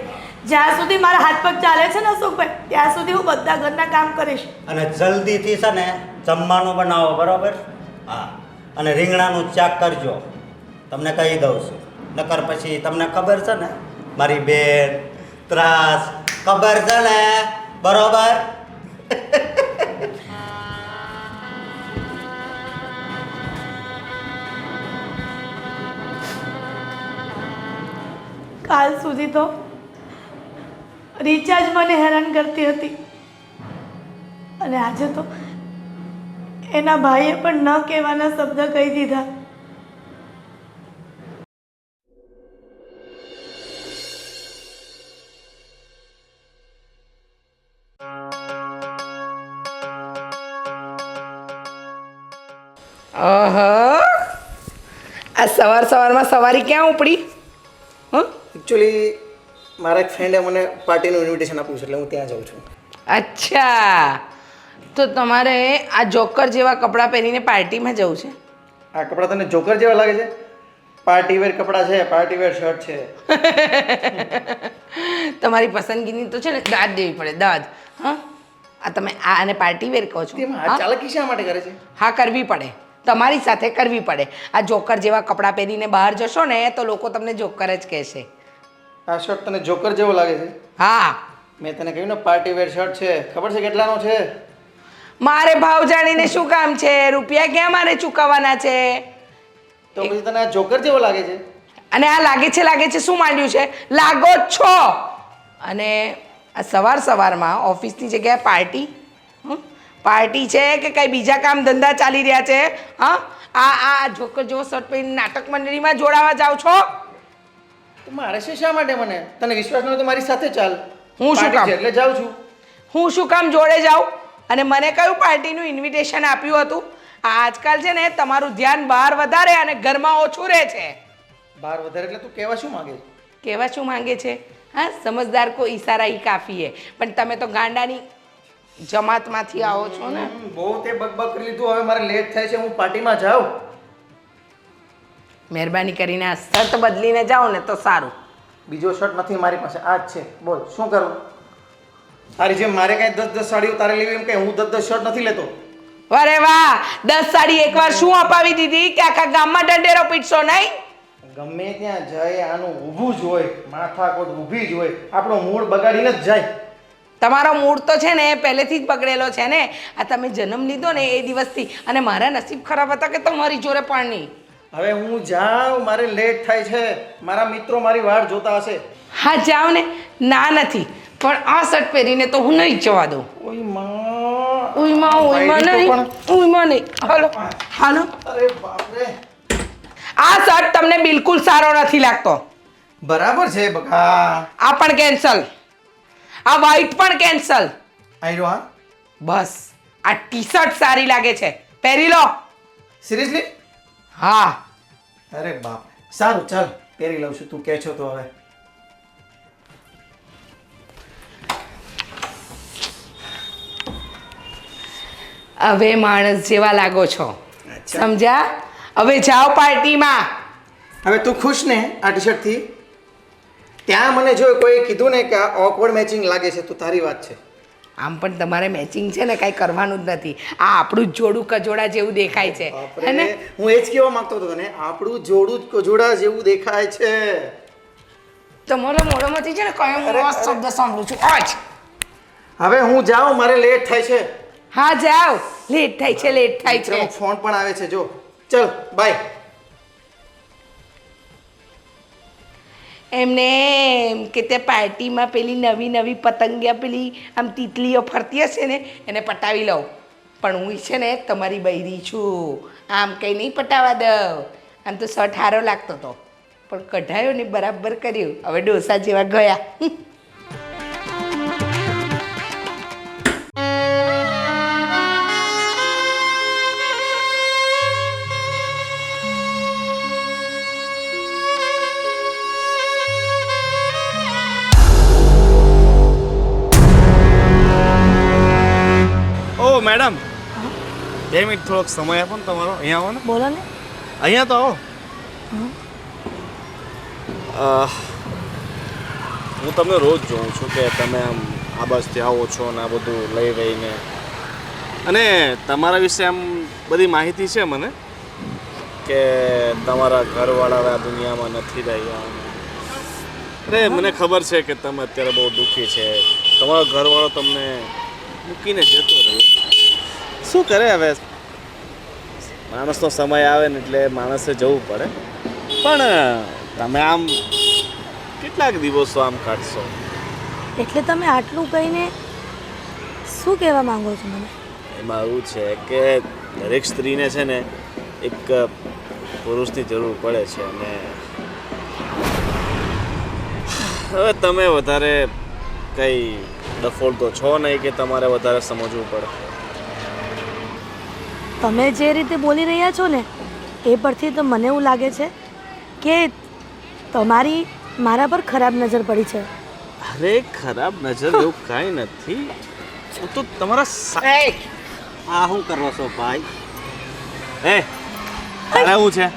જ્યાં સુધી મારા હાથ પગ ચાલે છે ને અશોકભાઈ, ત્યાં સુધી હું બધા ઘરના કામ કરીશ. અને જલ્દીથી છે ને જમવાનું બનાવો, બરોબર? હા, અને રીંગણાનું શાક કરજો, તમને કહી દઉં છું. નકર પછી તમને ખબર છે ને મારી બેન ત્રાસ, ખબર છે ને, બરોબર? કાલ સુધી તો રીચાર્જ મને હેરાન કરતી હતી અને આજે તો એના ભાઈએ પણ ન કહેવાના શબ્દ કહી દીધા. આ સવારમાં સવારી ક્યાં ઉપડી? એકચ્યુઅલી મારા એક ફ્રેન્ડે મને પાર્ટીનું ઇન્વિટેશન આપ્યું છે એટલે હું ત્યાં જાઉં છું. અચ્છા, તો તમારે આ જોકર જેવા કપડાં પહેરીને પાર્ટીમાં જવું છે? આ કપડાં તને જોકર જેવા લાગે છે? પાર્ટી વેર કપડાં છે, પાર્ટી વેર શર્ટ છે. તમારી પસંદગીની તો છે ને દાદ દેવી પડે, દાદ. હા, આ તમે આ અને પાર્ટી વેર કહો છો? તેમાં આ ચાલાકી શા માટે કરે છે? હા, કરવી પડે, તમારી સાથે કરવી પડે. આ જોકર જેવા કપડાં પહેરીને બહાર જશો ને તો લોકો તમને જોકર જ કહેશે. આ શર્ટ તને જોકર જેવો લાગે છે? હા, મેં તને કહ્યું ને પાર્ટી વેર શર્ટ છે. ખબર છે કેટલાનો છે? મારે ભાવ જાણીને શું કામ છે? રૂપિયા ક્યાં મારે ચૂકવવાના છે? તો પછી તને આ જોકર જેવો લાગે છે? અને આ લાગે છે શું માંડ્યું છે? લાગો જ છો. અને આ સવારમાં ઓફિસની જગ્યાએ પાર્ટી? પાર્ટી છે કે કઈ બીજા કામ ધંધા ચાલી રહ્યા છે? હા, આ જોકર જેવો શર્ટ પહેરીને નાટક મંડળીમાં જોડાવા જાવ છો? તો મારે છે શા માટે? મને તને વિશ્વાસ ન હોય તો મારી સાથે ચાલ. હું શું કામ? પાર્ટી છે એટલે જાઉં છું. હું શું કામ જોડે જાઉં? અને મને કયું પાર્ટીનું ઇન્વિટેશન આપ્યું હતું? આજકાલ છે ને તમારું ધ્યાન બહાર વધારે અને ઘરમાં ઓછું રહે છે. બહાર વધારે એટલે તું કહેવા શું માંગે છે? કહેવા શું માંગે છે? હા, સમજદાર કો ઈશારા હી કાફી હે. પણ તમે તો ગાંડાની જમાતમાંથી આવો છો ને. બહુ તે બકબક કરી લીધું, હવે મારે લેટ થાય છે, હું પાર્ટીમાં જાઉં. મહેરબાની કરીને આ શર્ટ બદલીને જાઓ ને તો સારું. બીજો શર્ટ નથી મારી પાસે, આ જ છે. બોલ શું કરું? તારી જેમ મારે કાંઈ 10 સાડીઓ તારે લેવી એમ કે હું 10 શર્ટ નથી લેતો. અરે વાહ, 10 સાડી એકવાર શું અપાવી દીધી કે આખા ગામમાં દંડેરો પીટશો નહીં? ગમે ત્યાં જાય આનું ઊભું જ હોય, માથાકોટ ઊભી જ હોય, આપણો મૂડ બગાડીને જ જાય. તમારો મૂડ તો છે ને પહેલેથી જ બગડેલો છે ને. આ તમે જન્મ લીધો ને એ દિવસથી. અને મારા નસીબ ખરાબ હતા કે તમારી જોડે પણ નહીં. હવે હું જાઉં, મારે લેટ થાય છે. મારા મિત્રો મારી વાટ જોતા હશે. હા, જાઓ ને. ના નથી, પણ આ શર્ટ પહેરીને તો હું નહીં જવા દઉં. ઓય માં, નહીં. હાલો. અરે બાપ રે. આ શર્ટ તમને બિલકુલ સારો નથી લાગતો. બરાબર છે બકા. આ પણ કેન્સલ. આ વ્હાઈટ પણ કેન્સલ. આયરો હા. બસ આ ટી શર્ટ સારી લાગે છે, પહેરી લો. સિરિયસલી? હા. અરે બાપ, સારું ચાલ પહેરી લઉં છું, તું કહે છો તો. હવે માણસ જેવા લાગો છો, સમજ્યા? હવે જાઓ પાર્ટીમાં. હવે તું ખુશ ને આ ટી શર્ટથી? ત્યાં મને જો કોઈ કીધું ને કે આ ઓકવર્ડ મેચિંગ લાગે છે તો તારી વાત છે. આમ પણ તમારે મેચિંગ છે ને કાંઈ કરવાનું જ નથી. આ આપણું જ જોડું કજોડા જેવું દેખાય છે, હે ને? હું એ જ કહેવા માંગતો હતો તને, આપણું જોડું જ કજોડા જેવું દેખાય છે. તમારા મોઢામાંથી છે ને કયો મસ્ત શબ્દ સાંભળું છું આજ. હવે હું જાઉં, મારે લેટ થાય છે. હા, જાઓ. લેટ થાય છે લેટ થાય છે મિત્રનો ફોન પણ આવે છે જો. ચલ બાય. એમને એમ કે તે પાર્ટીમાં પેલી નવી નવી પતંગિયા પેલી આમ તિતલીઓ ફરતી હશે ને એને પટાવી લઉં પણ હું છે ને તમારી બૈરી છું આમ કંઈ નહીં પટાવા દઉં આમ તો શર્ટ હારો લાગતો હતો પણ કઢાયો ને બરાબર કર્યું હવે ડોસા જેવા ગયા ઓ મેડમ 2 મિનિટ થોડોક સમય આપો ને તમારો. અહીંયા આવો ને. બોલો ને. અહીંયા તો આવો. હું તમને રોજ જોઉં છું કે તમે આમ આ બસથી આવો છો ને આ બધું લઈ રહીને અને તમારા વિશે આમ બધી માહિતી છે મને કે તમારા ઘરવાળા આ દુનિયામાં નથી રહ્યા. અરે મને ખબર છે કે તમે અત્યારે બહુ દુઃખી છે. તમારો ઘરવાળો તમને મૂકીને જતો રહ્યો. શું કરે હવે, માણસનો સમય આવે ને એટલે માણસે જવું પડે. પણ તમે આમ કેટલાક દિવસો આમ કાઢશો? એટલે તમે આટલું કહીને શું કહેવા માંગો છો મને? એમાં એવું છે કે દરેક સ્ત્રીને છે ને એક પુરુષની જરૂર પડે છે અને હવે તમે વધારે કંઈ ડફોળ તો છો નહીં કે તમારે વધારે સમજવું પડે. તમે જે રીતે બોલી રહ્યા છો ને એ પરથી તો મને એવું લાગે છે કે તમારી મારા પર ખરાબ નજર પડી છે. અરે ખરાબ નજર એવું કાંઈ નથી. હું તો તમારા આ શું કરો છો ભાઈ? એ તારે એવું છે?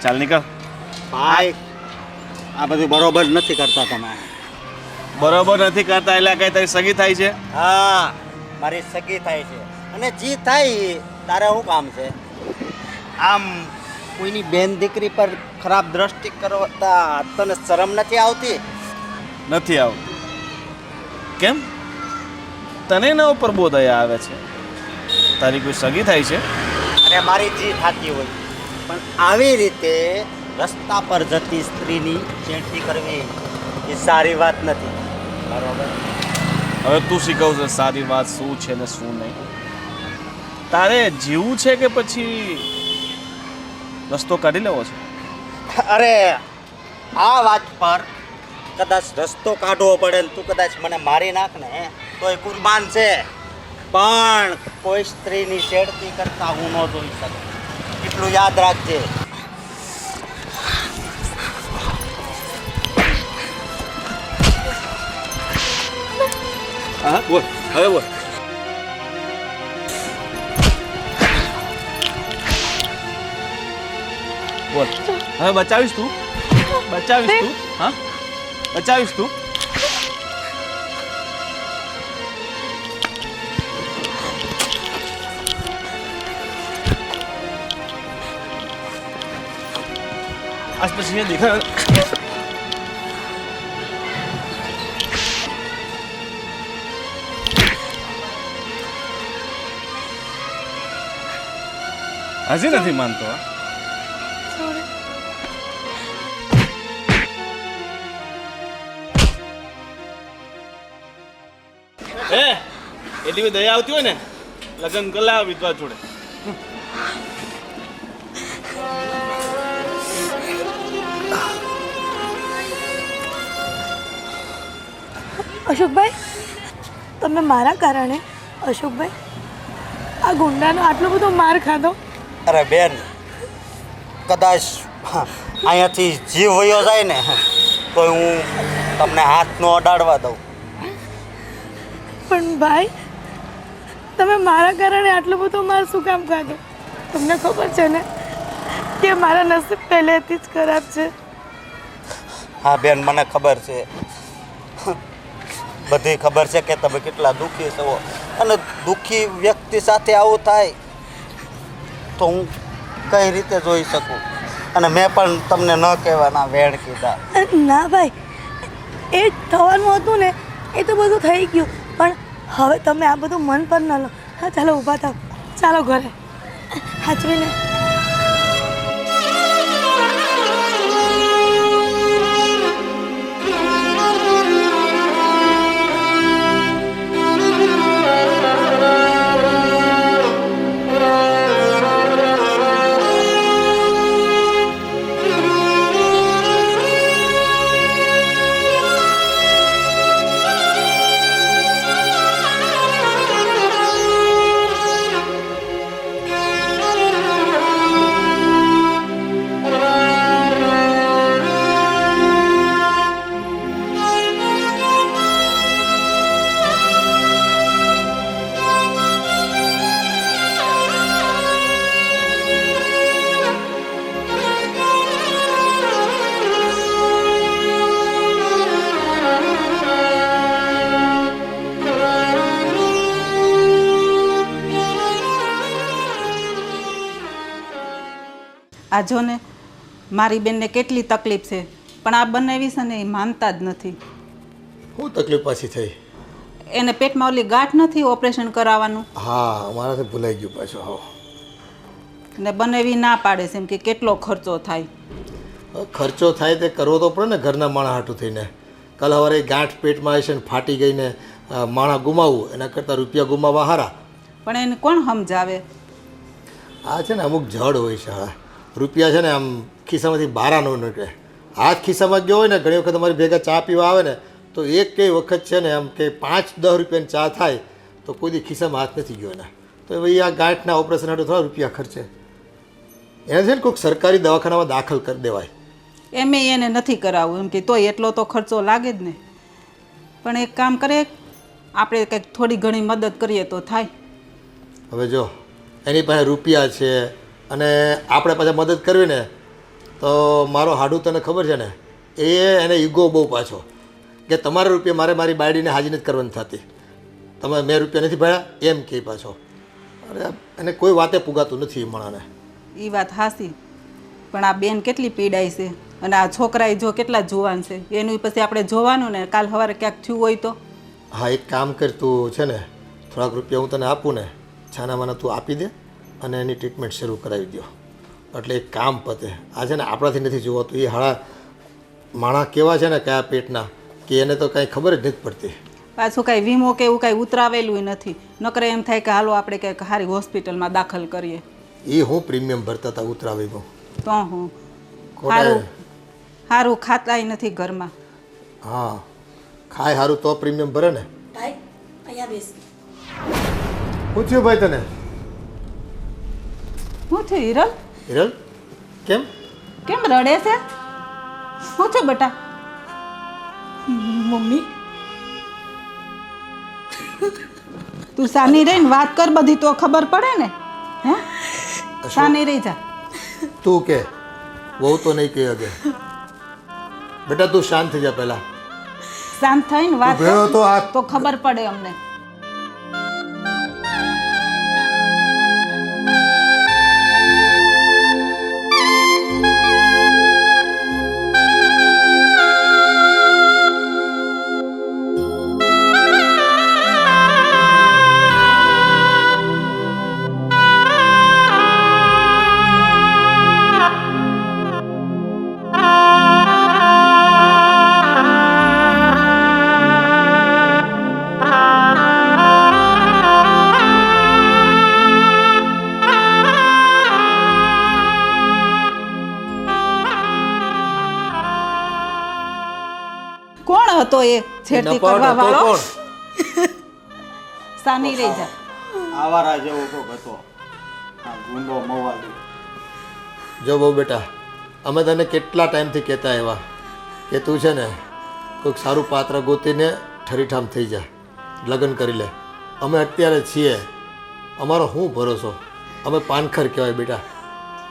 ચાલ નીકળ. ભાઈ આ બધું બરોબર નથી કરતા તમે. બરોબર નથી કરતા એટલે કઈ તારી સગી થાય છે? હા મારી સગી થાય છે અને જી થાય તારે શું કામ છે? આમ કોઈની બેન દીકરી પર ખરાબ દ્રષ્ટિ કરતા તને શરમ નથી આવતી? નથી આવતું. કેમ તને એના ઉપર બહુ દયા આવે છે? તારી કોઈ સગી થાય છે? અરે મારી જી થતી હોય પણ આવી રીતે રસ્તા પર જતી સ્ત્રીની ચેડતી કરવી એ સારી વાત નથી. બરોબર? હવે તું શીખવશે સારી વાત શું છે ને શું નહીં. તારે જીવવું છે કે પછી રસ્તો કાઢી લેવો છે? અરે આ વાત પર કદાચ રસ્તો કાઢવો પડે ને તું કદાચ મને મારી નાખ ને તોય કુરબાન છે, પણ કોઈ સ્ત્રીની છેડતી કરતા હું ન જોઈ શકું. એટલું યાદ રાખજે. હા બોલ, હવે બોલ. બોલ હવે બચાવીશ તું? બચાવીશ તું? હા બચાવીશ તું? આજ પછી દેખા હજી નથી માનતો. એટલી બધી દયા આવતી હોય ને લગ્ન કરી લાવ વિધવા જોડે. અશોકભાઈ, તમે મારા કારણે અશોકભાઈ આ ગુંડાનો આટલો બધો માર ખાધો? અરે બેન, કદાચ અહીંયાથી જીવ વયો જાય ને તો હું તમને હાથ ન અડાડવા દઉં. પણ ભાઈ, તમે મારા કારણે આટલો બધો માર શું કામ ખાધો? તમને ખબર છે ને કે મારા નસીબ પહેલેથી જ ખરાબ છે. હા બેન, મને ખબર છે, બધી ખબર છે કે તમે કેટલા દુઃખી છો અને દુઃખી વ્યક્તિ સાથે આવું થાય તો હું કઈ રીતે જોઈ શકું. અને મેં પણ તમને ન કહેવાના વેણ કીધા. ના ભાઈ, એ થવાનું હતું ને એ તો બધું થઈ ગયું, પણ હવે તમે આ બધું મન પર ન લો. હા ચાલો ઊભા થાવ. ચાલો ઘરે હાચવીને. આ જો ને મારી બેનને કેટલી તકલીફ છે, પણ આ બંને છે ને એ માનતા જ નથી. શું તકલીફ પાછી થઈ? એને પેટમાં ઓલી ગાંઠ નથી ઓપરેશન કરાવવાનું, હા, મારાથી ભૂલાઈ ગયું પાછું. હા, ને બંનેવી ના પાડે છે એમ કે કેટલો ખર્ચો થાય. ખર્ચો થાય તે કરવો તો પડે ને, ઘરના માણા હાટું થઈને. કાલ સવારે ગાંઠ પેટમાં આવી છે ને ફાટી ગઈને માણા ગુમાવવું એના કરતાં રૂપિયા ગુમાવવા હારા. પણ એને કોણ સમજાવે? આ છે ને અમુક જડ હોય છે. હા, રૂપિયા છે ને આમ ખિસ્સામાંથી બહાર ન નીકળે. હાથ ખિસ્સામાં ગયો હોય ને, ઘણી વખત અમારી ભેગા ચા પીવા આવે ને તો એક કઈ વખત છે ને આમ કે 5-10 રૂપિયાની ચા થાય તો કોઈ દી ખિસ્સામાં હાથ નથી ગયો ને. તો ભાઈ આ ગાંઠના ઓપરેશન હાટું થોડા રૂપિયા ખર્ચે. એને છે ને કોઈક સરકારી દવાખાનામાં દાખલ કરી દેવાય. એમે એને નથી કરાવવું એમ કે તોય એટલો તો ખર્ચો લાગે જ ને. પણ એક કામ કરે, આપણે કંઈક થોડી ઘણી મદદ કરીએ તો થાય. હવે જો એની પાસે રૂપિયા છે અને આપણે પાછા મદદ કરવી ને તો મારો હાડું તને ખબર છે ને, એને ઈગો બહુ પાછો કે તમારા રૂપિયા મારે મારી બાયડીને હાજી નથી કરવાની થતી, તમે મેં રૂપિયા નથી ભર્યા એમ કહે પાછો. અરે એને કોઈ વાતે પુગાતું નથી એ માણાને. એ વાત હાસી, પણ આ બેન કેટલી પીડાય છે અને આ છોકરા જો કેટલા જુવાન છે, એનું પછી આપણે જોવાનું ને. કાલ સવારે ક્યાંક થયું હોય તો. હા, એક કામ કર, તું છે ને થોડાક રૂપિયા હું તને આપું ને, છાનામાના તું આપી દે અને એની ટ્રીટમેન્ટ શરૂ કરાવી દો એટલે એક કામ પતે. આ છે ને આપણાથી નથી જોવાતું. એ હાળા માણા કેવા છે ને કયા પેટના કે એને તો કાંઈ ખબર જ નથી પડતી. પાછું કાંઈ વીમો કે એવું કાંઈ ઉતરાવેલું નથી. નકરે એમ થાય કે હાલો આપણે કંઈક સારી હોસ્પિટલમાં દાખલ કરીએ. એ હું પ્રીમિયમ ભરતા હતા ઉતરાવીમાં. તો હું સારું સારું ખાતાય નથી ઘરમાં. હા, ખાય સારું તો પ્રીમિયમ ભરે ને. ભાઈ અહીંયા બેસ. પૂછ્યું ભાઈ તને? શું છે હિરલ? હિરલ કેમ કેમ રડે છે? શું છે બેટા? મમ્મી તું સાની રહીને વાત કર, બધી તો ખબર પડે ને. હે, સાની રહી જા. તું કે બહુ તો નહીં કહે અગે. બેટા તું શાંત થઈ જા પહેલા. શાંત થઈને વાત ઊભો તો આ તો ખબર પડે અમને. કોણ હતો એ છેડતી કરવા વાળો? સાની રહી જા. આવારા જેવો કોક હતો, આ ગુંડો મવાલી. જો બહુ બેટા, અમે તને કેટલા ટાઈમથી કહેતા એવા કે તું છે ને કોઈક સારું પાત્ર ગોતીને ઠરીઠામ થઈ જા, લગ્ન કરી લે. અમે અત્યારે છીએ, અમારો શું ભરોસો? અમે પાનખર કહેવાય બેટા.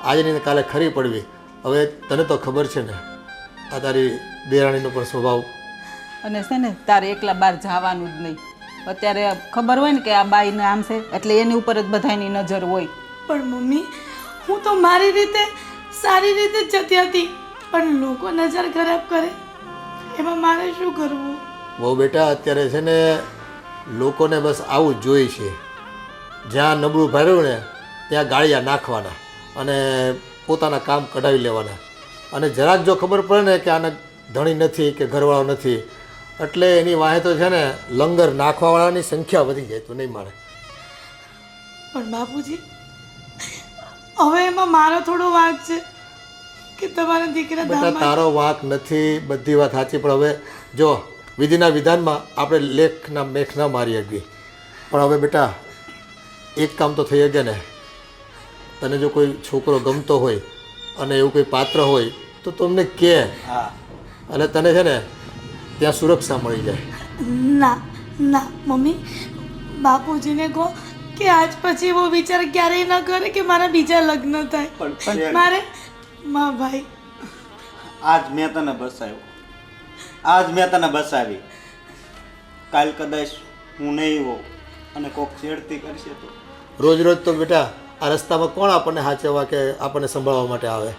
આજે ને કાલે ખરી પડવી. હવે તને તો ખબર છે ને આ તારી દેરાણીનો પણ સ્વભાવ. અને છે ને તારે એકલા બહાર જવાનું જ નહીં. અત્યારે ખબર હોય ને કે આ બાઈને આમ છે એટલે એની ઉપર જ બધાની નજર હોય. પણ મમ્મી હું તો મારી રીતે સારી રીતે જ જતી હતી, પણ લોકો નજર ખરાબ કરે એમાં મારે શું કરવું? બહુ બેટા અત્યારે છે ને લોકોને બસ આવું જ જોઈએ છે. જ્યાં નબળું ભર્યું ને ત્યાં ગાળિયા નાખવાના અને પોતાના કામ કઢાવી લેવાના. અને જરાક જો ખબર પડે ને કે આને ધણી નથી કે ઘરવાળો નથી એટલે એની વાહે તો છે ને લંગર નાખવાવાળાની સંખ્યા વધી જાય. તો નહીં મારે. પણ બાપુજી હવે એમાં મારો થોડો વાંક છે કે તમારા દીકરા બેટા ધામમાં તારો વાંક નથી, બધી વાત સાચી, પણ હવે જો વિધિના વિધાનમાં આપણે લેખના મેખ ન મારી શકીએ. પણ હવે બેટા એક કામ તો થઈ શકે ને. તને જો કોઈ છોકરો ગમતો હોય અને એવું કોઈ પાત્ર હોય તો તમને કહે અને તને છે ને ત્યાં સુરક્ષા મળી જાય. ના ના મમ્મી, બાપુજીને કહો કે આજ પછી એવો વિચાર ક્યારેય ન કરે કે મારા બીજા લગ્ન થાય. મારે માં ભાઈ આજ મેં તને બસાવ્યો, આજ મેં તને બસાવી. કાલ કદાચ હું નહીં હોઉં અને કોક છેડતી કરશે તો રોજ રોજ તો બેટા આ રસ્તામાં કોણ આપણને સાચવવા કે આપણને સંભાળવા માટે આવે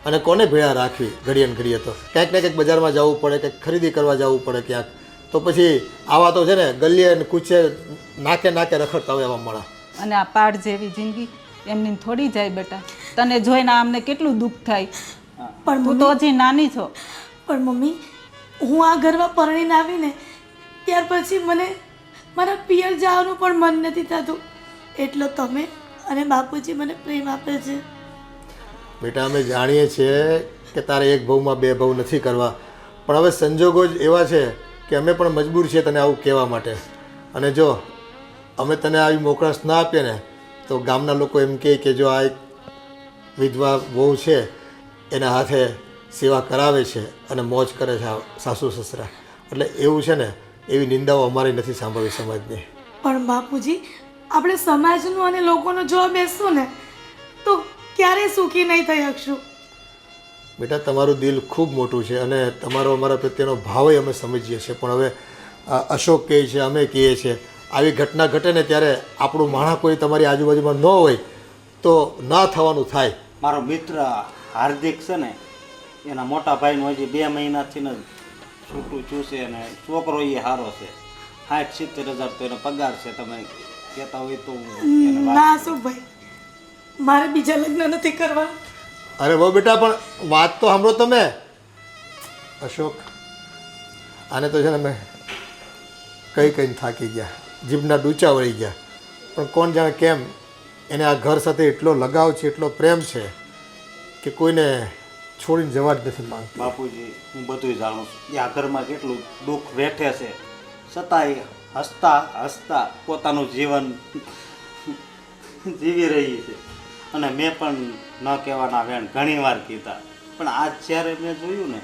અને કોને ભેળા રાખવી ઘડીએ ને ઘડીએ. તો ક્યાંક ને ક્યાંક બજારમાં જવું પડે, કંઈક ખરીદી કરવા જવું પડે ક્યાંક. તો પછી આવા તો છે ને ગલીએ ને કૂચે નાકે નાકે રખડતા હોય એવા મળા. અને આ પાડ જેવી જિંદગી એમની થોડી જાય બેટા. તને જોઈને અમને કેટલું દુઃખ થાય. પણ તું તો હજી નાની છો. પણ મમ્મી, હું આ ઘરમાં પરણીને આવીને ત્યાર પછી મને મારા પિયર જવાનું પણ મન નથી થતું. એટલો તમે અને બાપુજી મને પ્રેમ આપે છે. બેટા અમે જાણીએ છીએ કે તારે એક ભાવમાં બે ભાવ નથી કરવા, પણ હવે સંજોગો જ એવા છે કે અમે પણ મજબૂર છીએ તને આવું કહેવા માટે. અને જો અમે તને આવી મોકળાશ ના આપીએ ને તો ગામના લોકો એમ કહે કે જો આ એક વિધવા વહુ છે એના હાથે સેવા કરાવે છે અને મોજ કરે છે આ સાસુ સસરા. એટલે એવું છે ને એવી નિંદાઓ અમારે નથી સાંભળવી સમાજની. પણ બાપુજી, આપણે સમાજનું અને લોકોનો જોવા બેસશું ને તો ક્યારેય સુખી નહીં થઈ શકશું. બેટા તમારું દિલ ખૂબ મોટું છે અને તમારો અમારા પ્રત્યેનો ભાવય અમે સમજીએ છીએ, પણ હવે અશોક કહે છે, અમે કહીએ છીએ, આવી ઘટના ઘટે ને ત્યારે આપણું માણસ કોઈ તમારી આજુબાજુમાં ન હોય તો ના થવાનું થાય. મારો મિત્ર હાર્દિક છે ને એના મોટા ભાઈનું હજી 2 મહિનાથી ને છૂટું ચૂસે અને છોકરો એ સારો છે. 60-70 હજાર તો એનો પગાર છે. તમે કહેતા હોય તો ના અશોકભાઈ, મારે બીજા લગ્ન નથી કરવા. અરે બહુ બેટા પણ વાત તો સાંભળો તમે. અશોક આને તો છે ને અમે કહીને થાકી ગયા, જીભના ડૂચા વળી ગયા, પણ કોણ જાણે કેમ એને આ ઘર સાથે એટલો લગાવ છે, એટલો પ્રેમ છે કે કોઈને છોડીને જવા જ નથી માંગતો. બાપુજી, હું બધું જાણું છું. આ ઘરમાં કેટલું દુઃખ વેઠે છે, છતાંય હસતા હસતા પોતાનું જીવન જીવી રહી છે. અને મેં પણ ન કહેવાના વેણ ઘણી વાર કીધા, પણ આજ જ્યારે મેં જોયું ને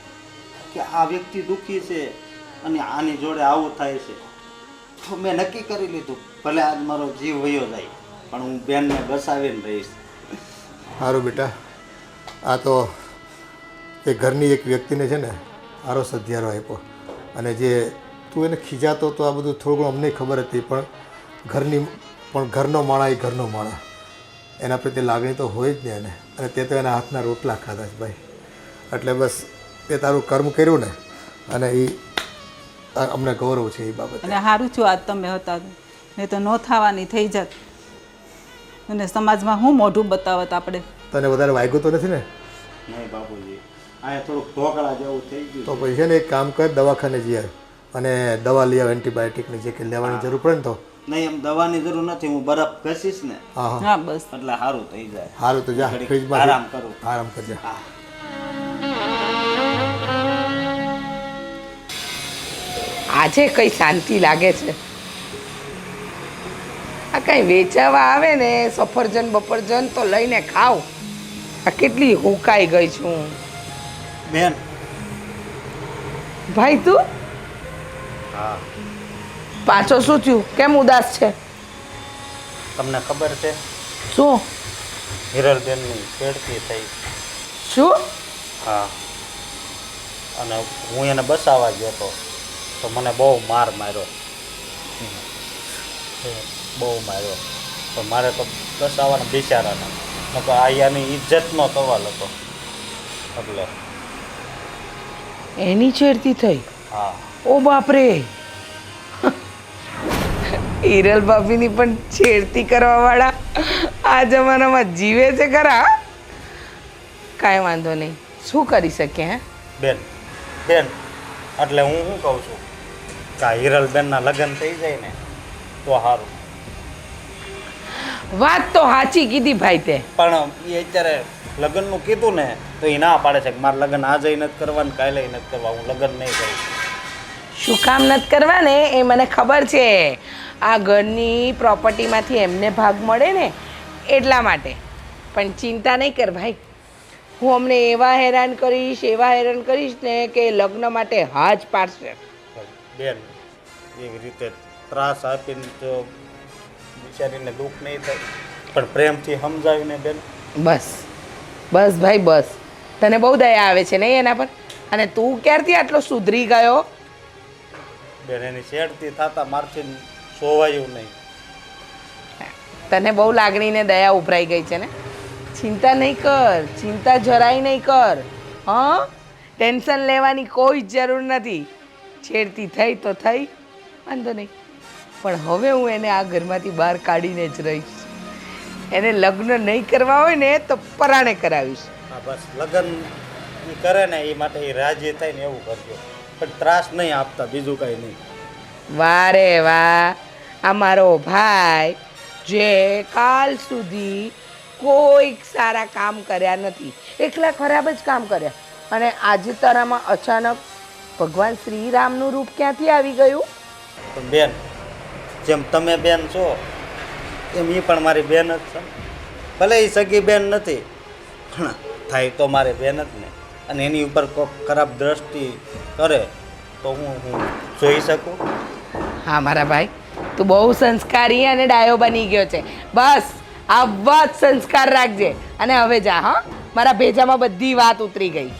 કે આ વ્યક્તિ દુઃખી છે અને આની જોડે આવું થાય છે તો મેં નક્કી કરી લીધું ભલે આજ મારો જીવ વયો જાય પણ હું બેનને બસાવીને રહીશ. સારું બેટા, આ તો એ ઘરની એક વ્યક્તિને છે ને સારો સધિયારો આપ્યો અને જે તું એને ખીજાતો તો આ બધું થોડું અમને ખબર હતી, પણ ઘરનો માણા એ ઘરનો માણા, એના પ્રત્યે લાગણી તો હોય જ ને એને. અને તે તો એના હાથના રોટલા ખાધા છે ભાઈ. એટલે બસ તે તારું કર્મ કર્યું ને અને એ અમને ગૌરવ છે એ બાબતે. અને સારું છું આજ તમે હતા, નહીં તો ન થવાની થઈ જાત અને સમાજમાં હું મોઢું બતાવત આપણે. તને વધારે વાગ્યું તો નથી ને? નહીં બાપુજી, અહીંયા થોડુંક ઢોકળા જેવું થઈ ગયું. તો પછી છે ને એક કામ કર, દવાખાને જઈ આવ અને દવા લઈ આવ, એન્ટીબાયોટિકની જે કે લેવાની જરૂર પડે ને તો. નહીં, એમ દવાની જરૂર નથી, હું બરફ ઘસીશ ને હા હા હા બસ. એટલે સારું થઈ જાય. સારું તો જા ઘડીક ફ્રીજમાં આરામ કરું. આરામ કરજે. આજે કઈ શાંતિ લાગે છે. આ કઈ વેચાવા આવે ને સફરજન બફરજન તો લઈને ખાવ. આ કેટલી હુકાઈ ગઈ છું બેન. ભાઈ. તું હા, પાછો શું થયું? કેમ ઉદાસ છે? તમને ખબર છે શું? હિરલબેનની છેડતી થઈ. શું? હા, અને હું એને બસાવવા ગયો હતો તો મને બહુ માર માર્યો, બહુ માર્યો. તો મારે તો બસાવવાના બિચારાને નકર આયાની ઇજ્જતનો સવાલ હતો એટલે. એની છેડતી થઈ? હા. ઓ બાપરે! હિરલ ભાભીની પણ છેડતી કરવાવાળા આ જમાનામાં જીવે છે ખરા. કાંઈ વાંધો નહીં, શું કરી શકીએ હે? બેન બેન એટલે હું શું કહું છું કે આ હિરલબેનના લગ્ન થઈ જાય ને તો સારું. વાત તો સાચી કીધી ભાઈ તે. પણ એ અત્યારે લગ્નનું કીધું ને તો એ ના પાડે છે કે મારે લગ્ન આજે નથી કરવા ને કાલે નથી કરવા, હું લગ્ન નહીં કરું. શું કામ નથી કરવા ને એ મને ખબર છે. આ ઘરની પ્રોપર્ટીમાંથી એમને ભાગ મળે ને એટલા માટે. પણ ચિંતા નહીં કર ભાઈ, હું અમને એવા હેરાન કરીશ ને કે લગ્ન માટે હા જ પાડશે. બેન એવી રીતે ત્રાસ આપીને તો બિચારીને દુઃખ નહીં થાય, પણ પ્રેમથી સમજાવીને બેન. બસ બસ ભાઈ બસ, તને બહુ દયા આવે છે નહીં એના પર. અને તું ક્યારથી આટલો સુધરી ગયો? બેન એની શેડથી થતા મારથી સોવાયું નહીં. તને બહુ લાગણીને દયા ઉભરાઈ ગઈ છે ને. ચિંતા નહીં કર, ચિંતા જરાય નહીં કર. હા, ટેન્શન લેવાની કોઈ જ જરૂર નથી. છેડતી થઈ તો થઈ, વાંધો નહીં. પણ હવે હું એને આ ઘરમાંથી બહાર કાઢીને જ રહીશ. એને લગ્ન નહીં કરવા હોય ને તો પરાણે કરાવીશ. હા બસ લગ્ન એ કરે ને એ માટે એ રાજી થાય ને એવું કરજો, પણ ત્રાસ નહીં આપતા, બીજું કાંઈ નહીં. વાહ રે વાહ, આ મારો ભાઈ જે કાલ સુધી કોઈ સારા કામ કર્યા નથી, એકલા ખરાબ જ કામ કર્યા. અને આજે તારામાં અચાનક ભગવાન શ્રી રામનું રૂપ ક્યાંથી આવી ગયું? પણ બેન જેમ તમે બેન છો એમ એ પણ મારી બેન જ છે. ભલે એ સગી બેન નથી પણ થાય તો મારી બેન જ ને. અને એની ઉપર કોઈ ખરાબ દ્રષ્ટિ કરે તો હું જોઈ શકું? હા મારા ભાઈ, તું બહુ સંસ્કારી અને ડાયો બની ગયો છે. બસ આવા જ સંસ્કાર રાખજે. અને હવે જા. હા, મારા ભેજામાં બધી વાત ઉતરી ગઈ.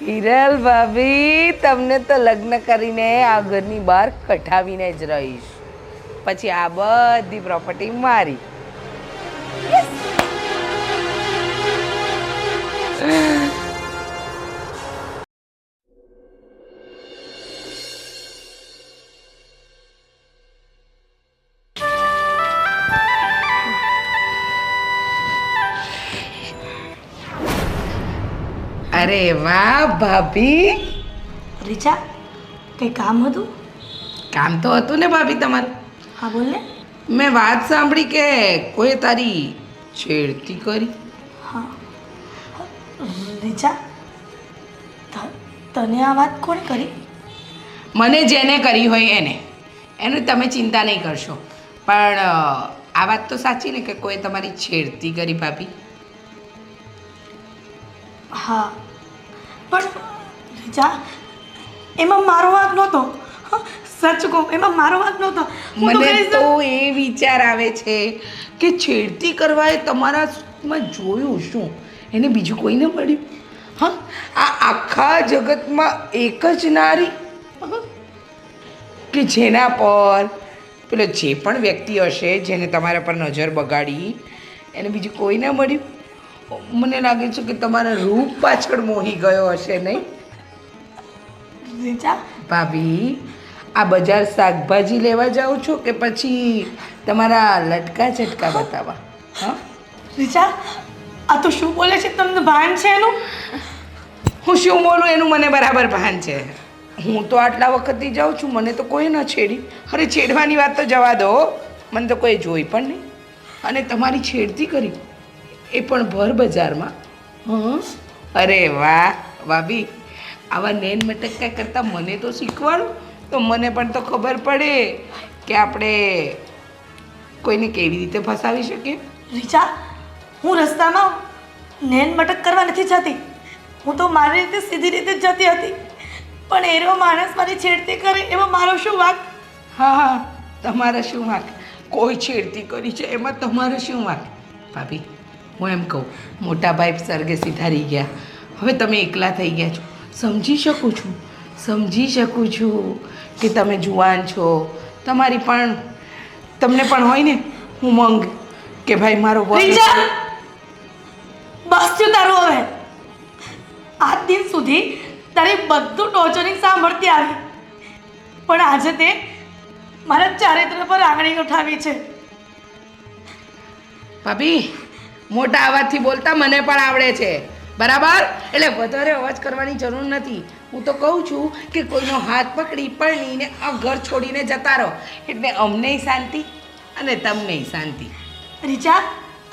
હિરલ ભાભી, તમને તો લગ્ન કરીને આ ઘરની બહાર કઢાવીને જ રહીશ. પછી આ બધી પ્રોપર્ટી મારી. અરે વાહ ભાભી, રીચા, કંઈ કામ હતું? કામ તો હતું ને ભાભી તમારું. હા બોલ ને. મેં વાત સાંભળી કે કોઈ તારી છેડતી કરી. હા રીચા, તને આ વાત કોણે કરી? મને જેને કરી હોય એને. એની તમે ચિંતા નહીં કરશો. પણ આ વાત તો સાચી ને કે કોઈ તમારી છેડતી કરી ભાભી? હા, પણ રીચા, એમાં મારો વાંક નહોતો. સચ કહું, એમાં મારો વાંક નહોતો. હું મને કહીશ તો એ વિચાર આવે છે કે છેડતી કરવા એ તમારામાં જોયું શું? એને બીજું કોઈને મળ્યું? હા, આ આખા જગતમાં એક જ નારી કે જેના પર પેલો જે પણ વ્યક્તિ હશે જેને તમારા પર નજર બગાડી, એને બીજું કોઈ ના મળ્યું? મને લાગે છે કે તમારા રૂપ પાછળ મોહી ગયો હશે નહીં રીચા? ભાભી, આ બજાર શાકભાજી લેવા જાઉં છો કે પછી તમારા લટકા ઝટકા બતાવવા? હા, રીચા, આ તો શું બોલે છે? તમને ભાન છે એનું? હું શું બોલું એનું મને બરાબર ભાન છે. હું તો આટલા વખતથી જાઉં છું, મને તો કોઈ ન છેડી. અરે છેડવાની વાત તો જવા દો, મને તો કોઈ જોઈ પણ નહીં. અને તમારી છેડતી કરી એ પણ ભર બજારમાં. હં, અરે વાહ ભાભી, આવા નેન મટક્કા કરતાં મને તો શીખવાડો તો મને પણ તો ખબર પડે કે આપણે કોઈને કેવી રીતે ફસાવી શકીએ. રીચા, હું રસ્તામાં નેન મટક કરવા નથી જતી. હું તો મારી રીતે સીધી રીતે જ જતી હતી. પણ એનો માણસ મારી છેડતી કરે એમાં મારો શું વાંક? હા હા, તમારા શું વાંક? કોઈ છેડતી કરી છે એમાં તમારો શું વાંક? ભાભી, હું એમ કહું, મોટા ભાઈ સર્ગે સિધારી ગયા, હવે તમે એકલા થઈ ગયા છો. સમજી શકું છું કે તમે જુવાન છો, તમારી પણ તમને પણ હોય ને ઉમંગ કે ભાઈ મારો રીચા, બસ થયું તારું હવે. આજ દિન સુધી તારી બધું ટોર્ચરિંગ સાંભળતી આવી, પણ આજે તે મારા ચારિત્ર પર આંગળી ઉઠાવી છે. ભાભી મોટા અવાજથી બોલતા મને પણ આવડે છે, બરાબર? એટલે વધારે અવાજ કરવાની જરૂર નથી. હું તો કહું છું કે કોઈનો હાથ પકડી પરણીને આ ઘર છોડીને જતા રહો, એટલે અમને શાંતિ અને તમને શાંતિ. રીચા,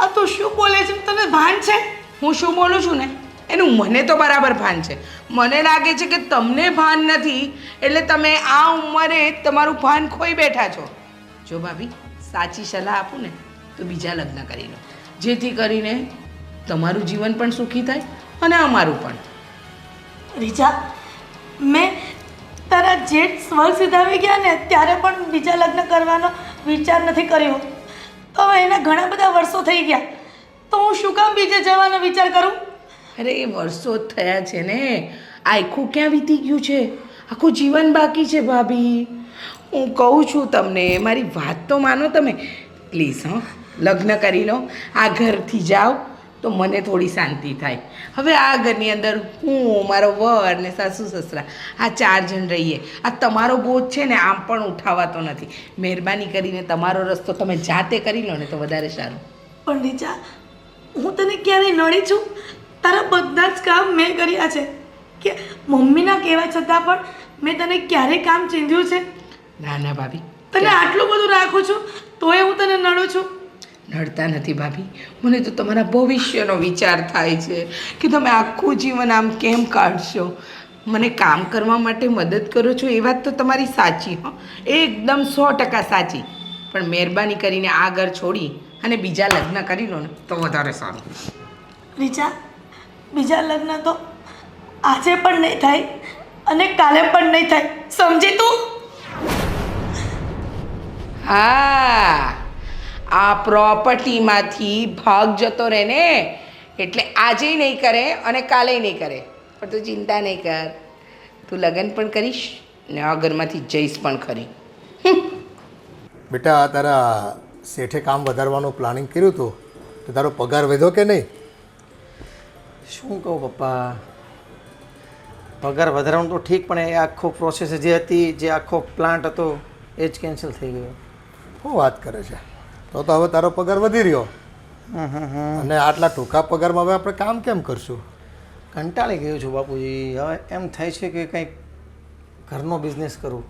આ તું શું બોલે છે? તને ભાન છે? હું શું બોલું છું ને એનું મને તો બરાબર ભાન છે. મને લાગે છે કે તમને ભાન નથી, એટલે તમે આ ઉંમરે તમારું ભાન ખોઈ બેઠા છો. જો ભાભી, સાચી સલાહ આપું ને તો બીજા લગ્ન કરી લો, જેથી કરીને તમારું જીવન પણ સુખી થાય અને અમારું પણ. રીચા, મેં તારા જેઠ સ્વર્ગ સિધાવી ગયા ને ત્યારે પણ બીજા લગ્ન કરવાનો વિચાર નથી કર્યો. હવે એના ઘણા બધા વર્ષો થઈ ગયા, તો હું શું કામ બીજે જવાનો વિચાર કરું? અરે એ વર્ષો જ થયા છે ને, આખું ક્યાં વીતી ગયું છે? આખું જીવન બાકી છે ભાભી. હું કહું છું તમને, મારી વાત તો માનો તમે પ્લીઝ. લગ્ન કરી લો, આ ઘરથી જાઓ તો મને થોડી શાંતિ થાય. હવે આ ઘરની અંદર હું, મારો વર ને સાસુ સસરા આ 4 જણ રહીએ. આ તમારો બોજ છે ને આમ પણ ઉઠાવાતો નથી. મહેરબાની કરીને તમારો રસ્તો તમે જાતે કરી લો ને તો વધારે સારું. પણ રીચા, હું તને ક્યારેય નડી છું? તારા બધા જ કામ મેં કર્યા છે કે મમ્મીના કહેવા છતાં પણ મેં તને ક્યારેય કામ ચીંધ્યું છે? ના ના ભાભી, તને આટલું બધું રાખું છું તોય હું તને નડું છું? નડતા નથી ભાભી, મને તો તમારા ભવિષ્યનો વિચાર થાય છે કે તમે આખું જીવન આમ કેમ કાઢશો. મને કામ કરવા માટે મદદ કરો છો એ વાત તો તમારી સાચી, હો, એકદમ 100% સાચી. પણ મહેરબાની કરીને આ ઘર છોડી અને બીજા લગ્ન કરી લો ને તો વધારે સારું. રીચા, બીજા લગ્ન તો આજે પણ નહીં થાય અને કાલે પણ નહીં થાય, સમજી તું? હા, આ પ્રોપર્ટીમાંથી ભાગ જતો રહે ને એટલે આજે નહીં કરે અને કાલે નહીં કરે. પણ તું ચિંતા નહીં કર, તું લગ્ન પણ કરીશ ને આ ઘરમાંથી જઈશ પણ ખરી. બેટા, તારા શેઠે કામ વધારવાનું પ્લાનિંગ કર્યું હતું તો તારો પગાર વધ્યો કે નહીં? શું કહું પપ્પા, પગાર વધારવાનું તો ઠીક, પણ એ આખો પ્રોસેસ જે હતી, જે આખો પ્લાન્ટ હતો એ જ કેન્સલ થઈ ગયો. શું વાત કરે છે? તો હવે તારો પગાર વધી રહ્યો અને આટલા ટૂંકા પગારમાં હવે આપણે કામ કેમ કરશું? કંટાળી ગયો છું બાપુજી. હવે એમ થાય છે કે કંઈક ઘરનો બિઝનેસ કરું.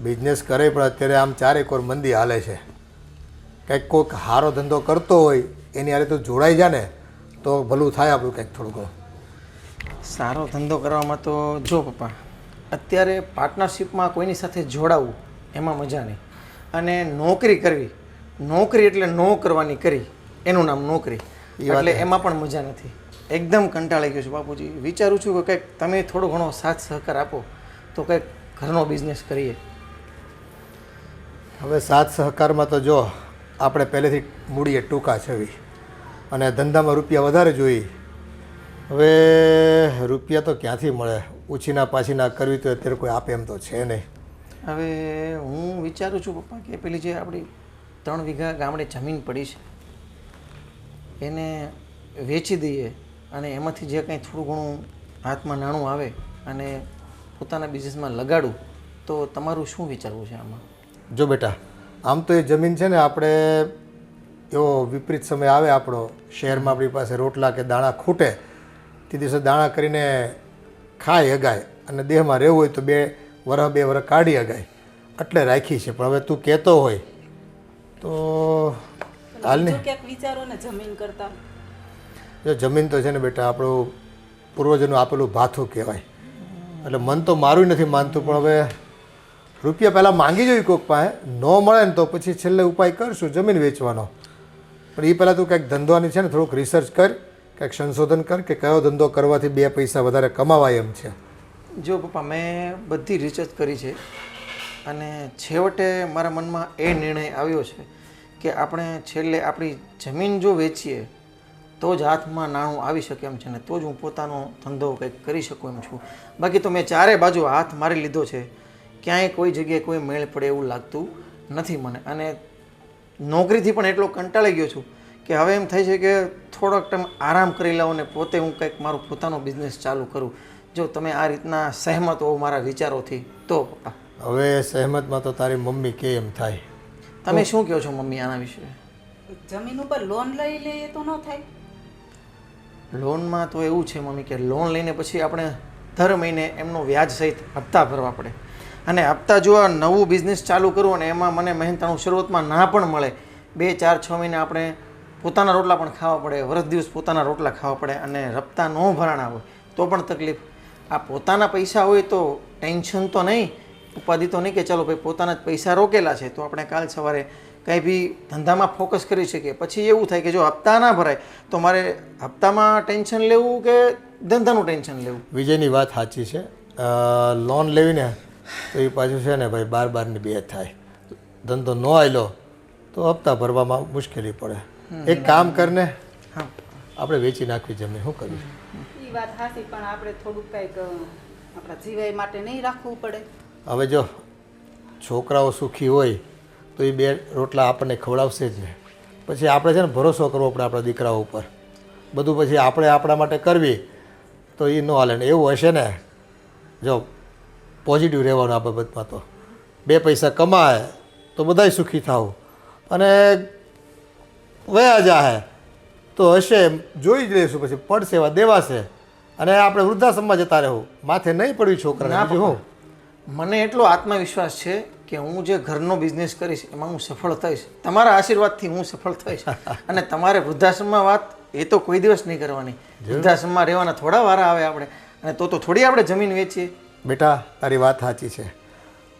બિઝનેસ કરે પણ અત્યારે આમ ચારેક ઓર મંદી હાલે છે. કંઈક કોઈક સારો ધંધો કરતો હોય એની હારે તું જોડાઈ જા ને તો ભલું થાય આપણું કંઈક થોડું ઘણું. સારો ધંધો કરવામાં તો જો પપ્પા, અત્યારે પાર્ટનરશિપમાં કોઈની સાથે જોડાવું એમાં મજા નહીં. અને નોકરી કરવી, નોકરી એટલે નો કરવાની કરી, એનું નામ નોકરી, એટલે એમાં પણ મજા નથી. એકદમ કંટાળી ગયો છું બાપુજી. વિચારું છું કે કંઈક તમે થોડો ઘણો સાથ સહકાર આપો તો કંઈક ઘરનો બિઝનેસ કરીએ. હવે સાથ સહકારમાં તો જો આપણે પહેલેથી મૂડીએ ટૂંકા છવી અને ધંધામાં રૂપિયા વધારે જોઈએ. હવે રૂપિયા તો ક્યાંથી મળે? ઉછીના પાછીના કરવી તો અત્યારે કોઈ આપે એમ તો છે નહીં. હવે હું વિચારું છું પપ્પા કે પેલી જે આપણી 3 વીઘા ગામડે જમીન પડી છે એને વેચી દઈએ અને એમાંથી જે કંઈ થોડું ઘણું હાથમાં નાણું આવે અને પોતાના બિઝનેસમાં લગાડું. તો તમારું શું વિચારવું છે આમાં? જો બેટા, આમ તો એ જમીન છે ને આપણે એવો વિપરીત સમય આવે આપણો, શહેરમાં આપણી પાસે રોટલા કે દાણા ખૂટે તે દિવસે દાણા કરીને ખાઈ અગાય અને દેહમાં રહેવું હોય તો 2 વર્ષ કાઢી અગાય, એટલે રાખી છે. પણ હવે તું કહેતો હોય તો હાલ ને ક્યાંક વિચારો ને જમીન કરતા. જો જમીન તો છે ને બેટા આપણું પૂર્વજોનું આપેલું ભાથું કહેવાય, એટલે મન તો મારું નથી માનતું, પણ હવે રૂપિયા પહેલાં માંગી જોઈ કોઈક પાસે, ન મળે ને તો પછી છેલ્લે ઉપાય કરશું જમીન વેચવાનો. પણ એ પહેલાં તું કંઈક ધંધોની છે ને થોડુંક રિસર્ચ કર, કંઈક સંશોધન કર કે કયો ધંધો કરવાથી 2 પૈસા વધારે કમાવાય એમ છે. જો પપ્પા, મેં બધી રિસર્ચ કરી છે અને છેવટે મારા મનમાં એ નિર્ણય આવ્યો છે કે આપણે છેલ્લે આપણી જમીન જો વેચીએ તો જ હાથમાં નાણું આવી શકે એમ છે ને તો જ હું પોતાનો ધંધો કંઈક કરી શકું એમ છું. બાકી તો મેં 4 બાજુ હાથ મારી લીધો છે, ક્યાંય કોઈ જગ્યાએ કોઈ મેળ પડે એવું લાગતું નથી મને. અને નોકરીથી પણ એટલો કંટાળી ગયો છું કે હવે એમ થાય છે કે થોડોક ટાઈમ આરામ કરી લઉં ને પોતે હું કંઈક મારું પોતાનો બિઝનેસ ચાલુ કરું. જો તમે આ રીતના સહેમત હો મારા વિચારોથી તો પપ્પા. હવે સહેમતમાં તો તારી મમ્મી કે એમ થાય. તમે શું કહો છો મમ્મી આના વિશે? જમીન ઉપર લોન લઈ લઈએ તો ન થાય? લોનમાં તો એવું છે મમ્મી કે લોન લઈને પછી આપણે દર મહિને એમનો વ્યાજ સહિત હપ્તા ભરવા પડે. અને હપ્તા જો આ નવું બિઝનેસ ચાલુ કરું અને એમાં મને મહેનતાણું શરૂઆતમાં ના પણ મળે, 2, 4, 6 મહિને આપણે પોતાના રોટલા પણ ખાવા પડે, વર્ષ દિવસ પોતાના રોટલા ખાવા પડે અને હપ્તા ન ભરાણા હોય તો પણ તકલીફ. આ પોતાના પૈસા હોય તો ટેન્શન તો નહીં, ઉપાધિ તો નહીં કે ચાલો ભાઈ પોતાના જ પૈસા રોકેલા છે તો આપણે કાલ સવારે કંઈ બી ધંધામાં ફોકસ કરી શકીએ. પછી એવું થાય કે જો હપ્તા ના ભરાય તો મારે હપ્તામાં ટેન્શન લેવું કે ધંધાનું ટેન્શન લેવું? વિજયની વાત સાચી છે. લોન લેવીને તો એ પાછું છે ને ભાઈ 12-12 ની 2 થાય. ધંધો ન આવેલો તો હપ્તા ભરવામાં મુશ્કેલી પડે. એક કામ કરને, આપણે વેચી નાખવી જમીન. શું કરવું? એ વાત સાચી, પણ આપણે થોડુંક કંઈક આપણા જીવાય માટે નહીં રાખવું પડે? હવે જો છોકરાઓ સુખી હોય તો એ 2 રોટલા આપણને ખવડાવશે જ ને. પછી આપણે છે ને ભરોસો કરવો પડે આપણા દીકરાઓ ઉપર. બધું પછી આપણે આપણા માટે કરવી તો એ ન હાલે ને. એવું હશે ને, જો પોઝિટિવ રહેવાનું આ બાબતમાં તો 2 પૈસા કમાય તો બધાય સુખી થાવ અને વયા જાહે તો હશે જોઈ જ લઈશું. પછી પડશે એવા દેવાશે અને આપણે વૃદ્ધાશ્રમમાં જતા રહેવું, માથે નહીં પડવી છોકરાને. બીજું હું, મને એટલો આત્મવિશ્વાસ છે કે હું જે ઘરનો બિઝનેસ કરીશ એમાં હું સફળ થઈશ. તમારા આશીર્વાદથી હું સફળ થઈશ. અને તમારે વૃદ્ધાશ્રમમાં વાત એ તો કોઈ દિવસ નહીં કરવાની. વૃદ્ધાશ્રમમાં રહેવાના થોડા વારા આવે આપણે, અને તો થોડી આપણે જમીન વેચીએ. બેટા તારી વાત સાચી છે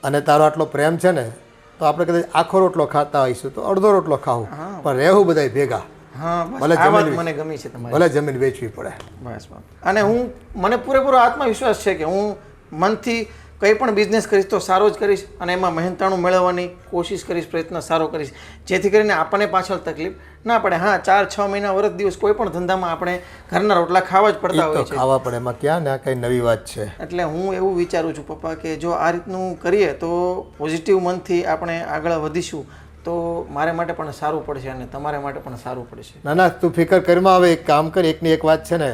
અને તારો આટલો પ્રેમ છે ને તો આપણે કદાચ આખો રોટલો ખાતા હોઈશું તો અડધો રોટલો ખાવું, પણ રહેવું બધાય ભેગા. હા બસ ભલે આ વાત જમીન મને ગમી છે તમારી. ભલે જમીન વેચવી પડે. બસ બસ. અને મને પૂરેપૂરો આત્મવિશ્વાસ છે કે હું મનથી કંઈ પણ બિઝનેસ કરીશ તો સારો જ કરીશ અને એમાં મહેનતાણું મેળવવાની કોશિશ કરીશ, પ્રયત્ન સારો કરીશ, જેથી કરીને આપણને પાછળ તકલીફ ના પડે. હા 4-6 મહિના વર્ષ દિવસ કોઈ પણ ધંધામાં આપણે ઘરના રોટલા ખાવા જ પડતા હોય તો છે. ખાવા પડે, એમાં ક્યાં ને કઈ નવી વાત છે. એટલે હું એવું વિચારું છું પપ્પા કે જો આ રીતનું કરીએ તો પોઝિટિવ મનથી આપણે આગળ વધીશું તો મારે માટે પણ સારું પડશે અને તમારે માટે પણ સારું પડશે. ના ના તું ફિકર કરીમાં હવે એક કામ કર. એકની એક વાત છે ને,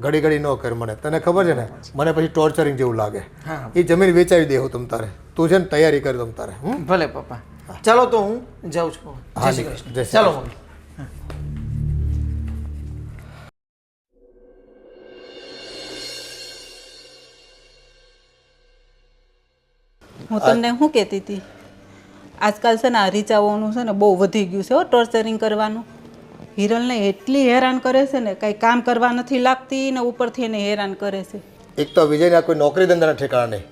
ઘડી ઘડી ન કર. મને તને ખબર છે ને, મને પછી ટોર્ચરિંગ જેવું લાગે. હા એ જમીન વેચાવી દેવું તમ તારે. તું છે ને તૈયારી કરી તમ તારે. ભલે પપ્પા. ચાલો તો હું જાઉં છું. જય શ્રી કૃષ્ણ. ચાલો મમ્મી. હું તમને શું કહેતી હતી, આજકાલ છે ને આ રીચાઓનું છે ને બહુ વધી ગયું છે હો, ટોર્ચરિંગ કરવાનું. હિરલને એટલી હેરાન કરે છે ને, કાંઈ કામ કરવા નથી લાગતી ને ઉપરથી એને હેરાન કરે છે. એક તો વિજયના કોઈ નોકરી ધંધાના ઠેકાણા નહીં,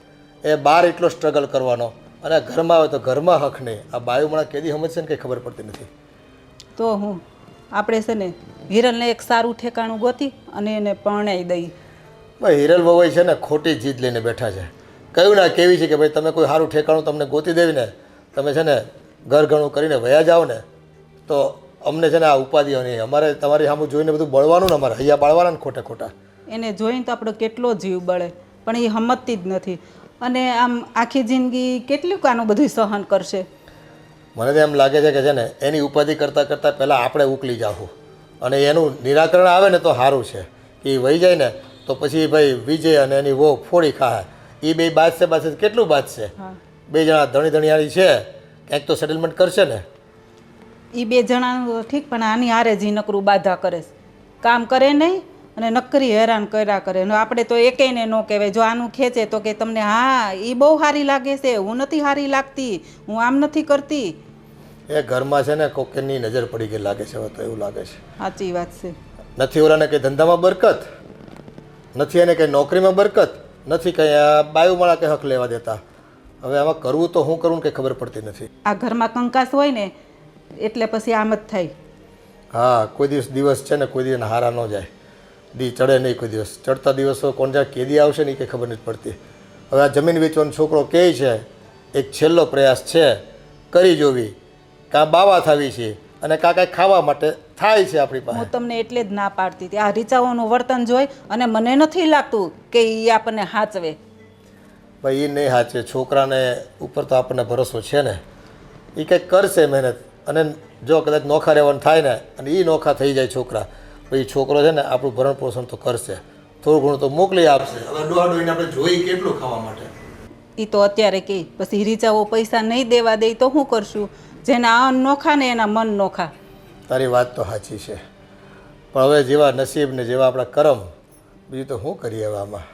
એ બહાર એટલો સ્ટ્રગલ કરવાનો અને ઘરમાં આવે તો ઘરમાં હક નહીં. આ બાયું મને કેદી સમજશે ને કંઈ ખબર પડતી નથી. તો હું આપણે છે ને હિરલને એક સારું ઠેકાણું ગોતી અને એને પરણાવી દઈ. ભાઈ હિરલ વવાઈ છે ને ખોટી જીદ લઈને બેઠા છે. કહ્યું ને કેવી છે કે ભાઈ તમે કોઈ સારું ઠેકાણું તમને ગોતી દેવી ને, તમે છે ને ઘર ઘણું કરીને વયા જાઓ ને તો અમને છે ને આ ઉપાધિઓ નહીં. અમારે તમારી સામું જોઈને બધું બળવાનું ને, અમારે હૈયા બાળવાના ને ખોટા ખોટા. એને જોઈને તો આપણો કેટલો જીવ બળે, પણ એ સમજતી જ નથી. અને આમ આખી જિંદગી કેટલું આનું બધું સહન કરશે? મને તો એમ લાગે છે કે છે ને એની ઉપાધિ કરતાં કરતાં પહેલાં આપણે ઉકલી જાવું અને એનું નિરાકરણ આવે ને તો સારું છે. એ વહી જાય ને તો પછી ભાઈ વિજય અને એની વહુ ફોડી ખાય. એ બે બાજશે કેટલું બાજશે? 2 જણા ધણી ધણિયાળી છે, ક્યાંક તો સેટલમેન્ટ કરશે ને. એ 2 જણાનું ઠીક, પણ આની હારે જ નકરું બાધા કરે છે. કામ કરે નહીં અને નકરી હેરાન કર્યા કરે. આપણે તો એકેયને ન કહેવાય. જો આનું ખેંચે તો કે તમને હા એ બહુ સારી લાગે છે, હું નથી સારી લાગતી, હું આમ નથી કરતી. એ ઘરમાં છે ને કોકેની નજર પડી ગઈ લાગે છે. હવે તો એવું લાગે છે. સાચી વાત છે. નથી ઓલાને કંઈ ધંધામાં બરકત, નથી એને કંઈ નોકરીમાં બરકત, નથી કંઈ બાયુમાળા કંઈ હક લેવા દેતા. હવે આમાં કરવું તો શું કરવું કંઈ ખબર પડતી નથી. આ ઘરમાં કંકાસ હોય ને એટલે પછી આમ જ થાય. હા કોઈ દિવસ છે ને કોઈ દિવસ હારા ન જાય. દી ચડે નહીં કોઈ દિવસ. ચડતા દિવસો કોણ જાય કેદી આવશે ને એ કંઈ ખબર નથી પડતી. હવે આ જમીન વેચવાનો છોકરો કહે છે, એક છેલ્લો પ્રયાસ છે, કરી જોવી. કાં બાવા થવી છે અને કાં કાંઈ ખાવા માટે થાય છે આપણી પાસે. હું તમને એટલે જ ના પાડતી હતી. આ રીચાઓનું વર્તન જોઈ અને મને નથી લાગતું કે એ આપણને સાચવે. ભાઈ એ નહીં સાચે. છોકરાને ઉપર તો આપણને ભરોસો છે ને, એ કંઈક કરશે મહેનત. અને જો કદાચ નોખા રહેવાનું થાય ને અને એ નોખા થઈ જાય છોકરા, પછી છોકરો છે ને આપણું ભરણ પોષણ તો કરશે, થોડું ઘણું તો મોકલી આપશે. હવે ડોહાડોઈને આપણે જોઈ કેટલું ખાવા માટે. એ તો અત્યારે કે પછી રીચાઓ પૈસા નહીં દેવા દે તો શું કરશું? જેના અન્ન નોખા ને એના મન નોખા. તારી વાત તો સાચી છે, પણ હવે જેવા નસીબ ને જેવા આપણા કરમ, બીજું તો શું કરીએ હવે આમાં.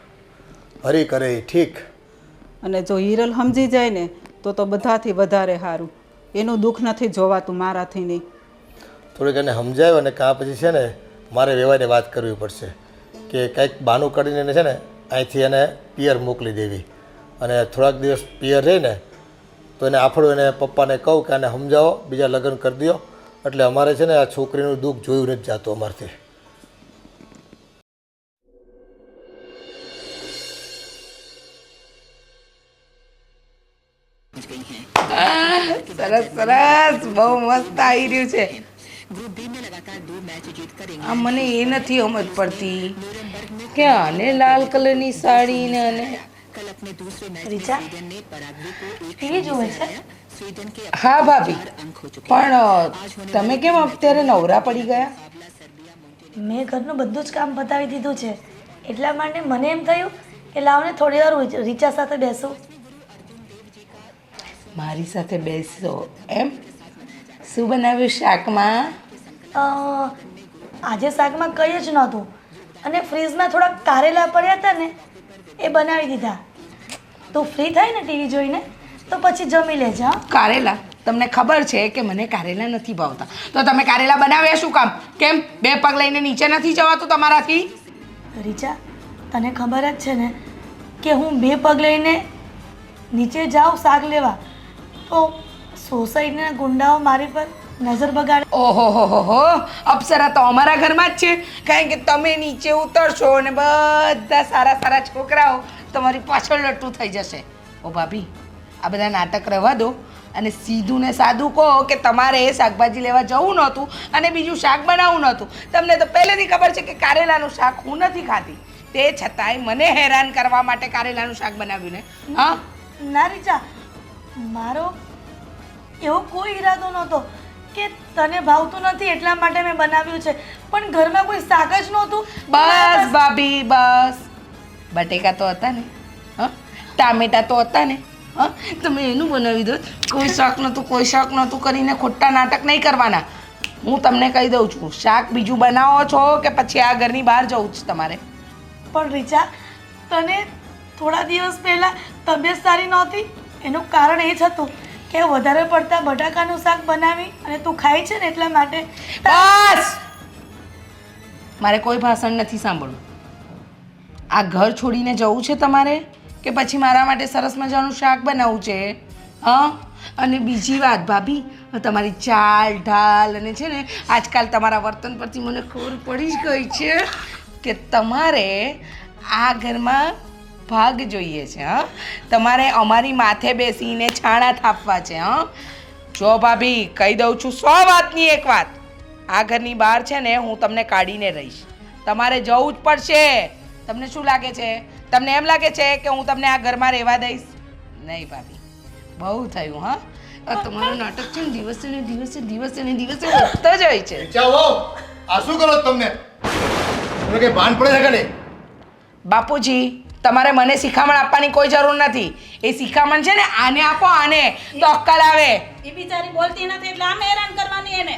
હરી કરે એ ઠીક. અને જો હિરલ સમજી જાય ને તો બધાથી વધારે સારું. એનું દુઃખ નથી જોવાતું મારાથી નહીં. થોડીક એને સમજાવ્યો અને કાં પછી છે ને મારે વ્યવહારે વાત કરવી પડશે કે કંઈક બહાનું કાઢીને એને છે ને અહીંથી એને પિયર મોકલી દેવી, અને થોડાક દિવસ પિયર રહીને તો એને આફડું એને પપ્પાને કહું કે આને સમજાવો, બીજા લગ્ન કરી દો, એટલે અમારે છે ને આ છોકરીનું દુઃખ જોયું નથી જાતું અમારથી. સરસ સરસ, બહુ મસ્ત આવી રહ્યું છે. આ મને એ નથી સમજ પડતી કે આને લાલ કલરની સાડી ને અને રીચા ટીવી જોવે છે? હા ભાભી, પણ તમે કેમ અત્યારે નવરા પડી ગયા? મેં ઘરનું બધું જ કામ પતાવી દીધું છે, એટલા માટે મને એમ થયું કે લાવને થોડી વાર રીચા સાથે બેસું. મારી સાથે બેસો એમ? શું બનાવ્યું શાકમાં? આજે શાકમાં કંઈ જ નહોતું, અને ફ્રીજમાં થોડાક કારેલા પડ્યા હતા ને એ બનાવી દીધા. તું ફ્રી થાય ને ટીવી જોઈને તો પછી જમી લેજે. હા, કારેલા? તમને ખબર છે કે મને કારેલા નથી ભાવતા, તો તમે કારેલા બનાવ્યા શું કામ? કેમ બે પગ લઈને નીચે નથી જવાતું તમારાથી? રીચા, તને ખબર જ છે ને કે હું બે પગ લઈને નીચે જાઉં શાક લેવા તો સોસાયટીના ગુંડાઓ મારી પર નજર બગાડે. ઓહો હો હો, અપ્સરા તો અમારા ઘરમાં જ છે, કારણ કે તમે નીચે ઉતરશો અને બધા સારા સારા છોકરાઓ તમારી પાછળ લટ્ટું થઈ જશે. ઓ ભાભી, આ બધા નાટક રહેવા દો અને સીધું ને સાદું કહો કે તમારે શાકભાજી લેવા જવું નહોતું અને બીજું શાક બનાવવું નહોતું. તમને તો પહેલેથી ખબર છે કે કારેલાનું શાક હું નથી ખાતી, તે છતાંય મને હેરાન કરવા માટે કારેલાનું શાક બનાવ્યું ને? હા ના રીચા, મારો એવો કોઈ ઈરાદો નહોતો કે તને ભાવતું નથી એટલા માટે મેં બનાવ્યું છે, પણ ઘરમાં કોઈ શાક જ નહોતું. બસ ભાભી બસ, બટેકા તો હતા ને, હા, ટામેટા તો હતા ને, હા, તમે એનું બનાવી દો. કોઈ શાક નહોતું, કોઈ શાક નહોતું કરીને ખોટા નાટક નહીં કરવાના. હું તમને કહી દઉં છું, શાક બીજું બનાવો છો કે પછી આ ઘરની બહાર જવું જ તમારે? પણ રીચા, તને થોડા દિવસ પહેલાં તબિયત સારી નહોતી, એનું કારણ એ જ હતું કે વધારે પડતા બટાકાનું શાક બનાવી અને તું ખાય છે ને એટલા માટે. બસ, મારે કોઈ ભાષણ નથી સાંભળવું. આ ઘર છોડીને જવું છે તમારે કે પછી મારા માટે સરસ મજાનું શાક બનાવવું છે? હા, અને બીજી વાત ભાભી, તમારી ચાલ ઢાલ અને છે ને આજકાલ તમારા વર્તન પરથી મને ખબર પડી જ ગઈ છે કે તમારે આ ઘરમાં ભાગ જોઈએ છે. હા, તમારે અમારી માથે બેસીને છાણા થાપવા છે. હા, જો ભાભી કહી દઉં છું 100 વાતની એક વાત, આ ઘરની બહાર છે ને હું તમને કાઢીને રહીશ, તમારે જવું જ પડશે. તમને શું લાગે છે? તમને એમ લાગે છે કે હું તમને આ ઘરમાં રહેવા દઈશ? નહીં ભાભી, બહુ થયું. હા, આ તમારું નાટક છે ને દિવસે ને દિવસે વધતો જ હોય છે. ચાલો, આ શું કરો તમને? તમને કે ભાન પડે છે કે નહીં? બાપુજી, તમારે મને શિખામણ આપવાની કોઈ જરૂર નથી. એ શિખામણ છે ને આને આપો, આને તો અક્કલ આવે. એ બિચારી બોલતી નથી એટલે આમ હેરાન કરવાની એને.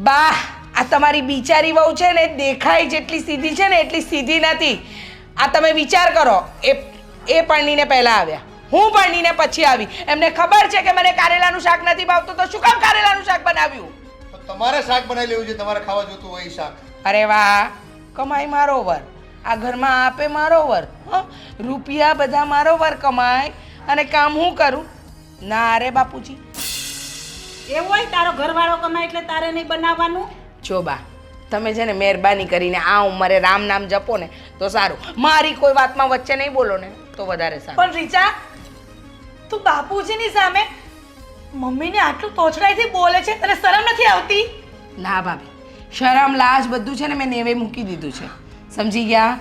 બા, આ તમારી બિચારી વહુ છે ને દેખાય જેટલી સીધી છે ને એટલી સીધી નથી. આ તમે વિચાર કરો, એ પરણીને પહેલાં આવ્યા, હું પરણીને પછી આવી. એમને ખબર છે કે મને કારેલાનું શાક નથી ભાવતું, તો શું કામ કારેલાનું શાક બનાવ્યું? તમારે શાક બનાવી લેવું છે, તમારે ખાવા જોતું હોય શાક. અરે વાહ, કમાઈ મારો વર, આ ઘરમાં આપે મારો વર, હા, રૂપિયા બધા મારો વર કમાય અને કામ હું કરું? ના રે બાપુજી. એવું હોય તારો ઘરવાળો કમાય એટલે તારે નહીં બનાવવાનું? જો બા, તમે છે ને મહેરબાની કરીને આ ઉંમરે રામ નામ જપો ને તો સારું. મારી કોઈ વાતમાં વચ્ચે નહીં બોલો ને તો વધારે સારું. પણ રીચા, તું બાપુજીની સામે મમ્મીને આટલું તોછડાઈથી બોલે છે, તને શરમ નથી આવતી? ના ભાભી, શરમ લાજ બધું છે ને મેં નેવે મૂકી દીધું છે, સમજી ગયા?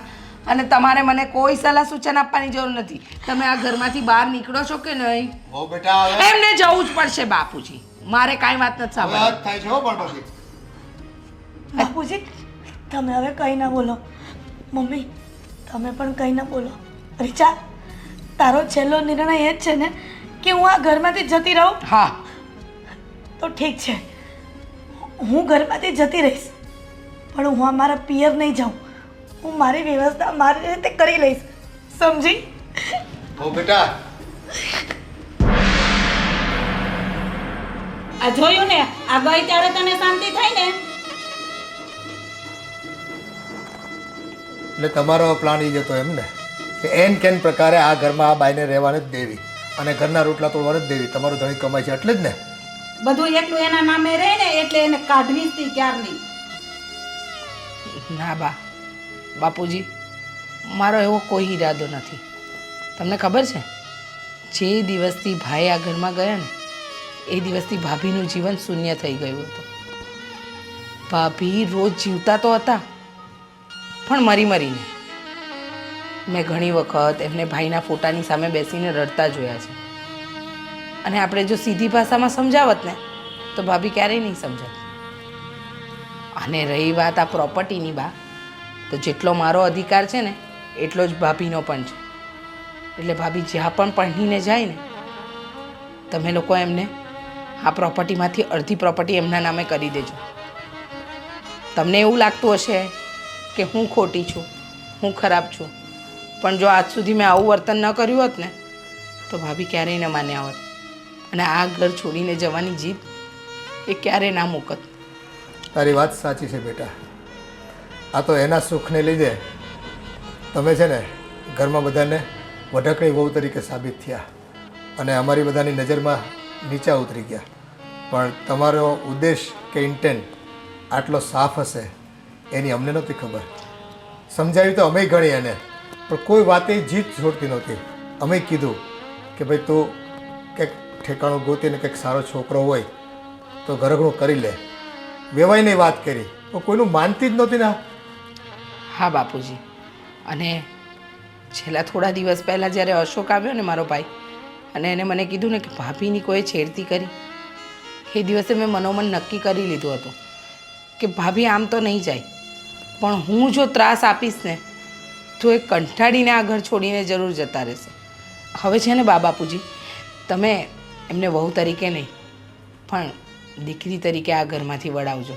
અને તમારે મને કોઈ સલાહ સૂચન આપવાની જરૂર નથી. તમે આ ઘરમાંથી બહાર નીકળો છો કે નહીં? ઓ બેટા, હવે એમને જવું જ પડશે બાપુજી. મારે કાંઈ વાત નથી સાંભળવી. વાત થાય છે હો પણ પછી બાપુજી તમે હવે કંઈ ના બોલો. મમ્મી તમે પણ કંઈ ના બોલો. રીચા તારો છેલ્લો નિર્ણય એ જ છે ને કે હું આ ઘરમાંથી જતી રહું? હા, તો ઠીક છે, હું ઘરમાંથી જતી રહીશ, પણ હું અમારા પિયર નહીં જાઉં. હું મારી વ્યવસ્થા મારી રીતે કરી લઈશ, સમજી? ઓ બેટા આ જોયું ને, આ ગઈ ત્યારે તને શાંતિ થઈ ને? એટલે તમારો પ્લાન એ જ હતો એમ ને કે એન કેન પ્રકારે આ ઘરમાં આ બાઈને રહેવાને જ દેવી અને ઘરના રોટલા તોડવાને જ દેવી. તમારું ધણી કમાય છે એટલે જ ને. બધું એકલું એના નામે રહે ને એટલે એને કાઢવી જ હતી ક્યારની. ના બાપુજી, મારો એવો કોઈ ઈરાદો નથી. તમને ખબર છે, જે દિવસથી ભાઈ આ ઘરમાં ગયા ને એ દિવસથી ભાભીનું જીવન શૂન્ય થઈ ગયું હતું. ભાભી રોજ જીવતા તો હતા પણ મરી મરીને. મેં ઘણી વખત એમને ભાઈના ફોટાની સામે બેસીને રડતા જોયા છે. અને આપણે જો સીધી ભાષામાં સમજાવત ને તો ભાભી ક્યારેય નહીં સમજાત. અને રહી વાત આ પ્રોપર્ટીની તો જેટલો મારો અધિકાર છે ને એટલો જ ભાભીનો પણ છે. એટલે ભાભી જ્યાં પણ પરણીને જાય ને તમે લોકો એમને આ પ્રોપર્ટીમાંથી અડધી પ્રોપર્ટી એમના નામે કરી દેજો. તમને એવું લાગતું હશે કે હું ખોટી છું, હું ખરાબ છું, પણ જો આજ સુધી મેં આવું વર્તન ન કર્યું હોત ને તો ભાભી ક્યારેય ન માન્યા હોત અને આ ઘર છોડીને જવાની જીદ એ ક્યારેય ના મૂકત. તારી વાત સાચી છે બેટા. આ તો એના સુખને લીધે તમે છે ને ઘરમાં બધાને વઢકણી વહુ તરીકે સાબિત થયા અને અમારી બધાની નજરમાં નીચા ઉતરી ગયા. પણ તમારો ઉદ્દેશ કે ઇન્ટેન્ટ આટલો સાફ હશે એની અમને નહોતી ખબર. સમજાવી તો અમે ઘણી એને, પણ કોઈ વાતે જીત છોડતી નહોતી. અમે કીધું કે ભાઈ તું કંઈક ઠેકાણું ગોતીને કંઈક સારો છોકરો હોય તો ઘરઘણું કરી લે. વેવાઈની વાત કરી તો કોઈનું માનતી જ નહોતી ના. હા બાપુજી, અને છેલ્લા થોડા દિવસ પહેલાં જ્યારે અશોક આવ્યો ને મારો ભાઈ અને એને મને કીધું ને કે ભાભીની કોઈ છેડતી કરી, એ દિવસે મેં મનોમન નક્કી કરી લીધું હતું કે ભાભી આમ તો નહીં જાય, પણ હું જો ત્રાસ આપીશ ને તો એ કંટાળીને આ ઘર છોડીને જરૂર જતા રહેશે. હવે છે ને બાપુજી, તમે એમને વહુ તરીકે નહીં પણ દીકરી તરીકે આ ઘરમાંથી વળાવજો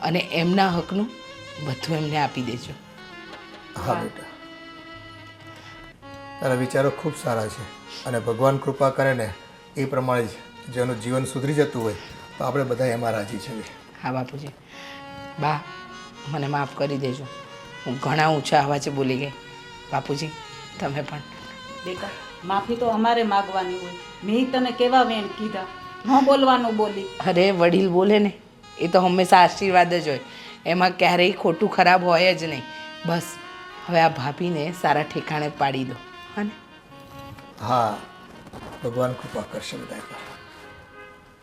અને એમના હકનું બધું એમને આપી દેજો. હા બેટા, તારા વિચારો ખૂબ સારા છે અને ભગવાન કૃપા કરે ને એ પ્રમાણે જ જેનું જીવન સુધરી જતું હોય તો આપણે બધા એમાં રાજી છીએ. હા બાપુજી. મને માફ કરી દેજો, હું ઘણા ઊંચા અવાજે બોલી ગઈ. બાપુજી તમે પણ. બેટા માફી તો અમારે માગવાની હોય. મેં તને કેવા વેણ કીધા, ન બોલવાનું બોલી. અરે વડીલ બોલે ને એ તો હંમેશા આશીર્વાદ જ હોય, એમાં ક્યારેય ખોટું ખરાબ હોય જ નહીં. બસ હવે આ ભાભીને સારા ઠેકાણે પાડી દો. હા ને? હા, ભગવાન કૃપા કરશે બધા પર.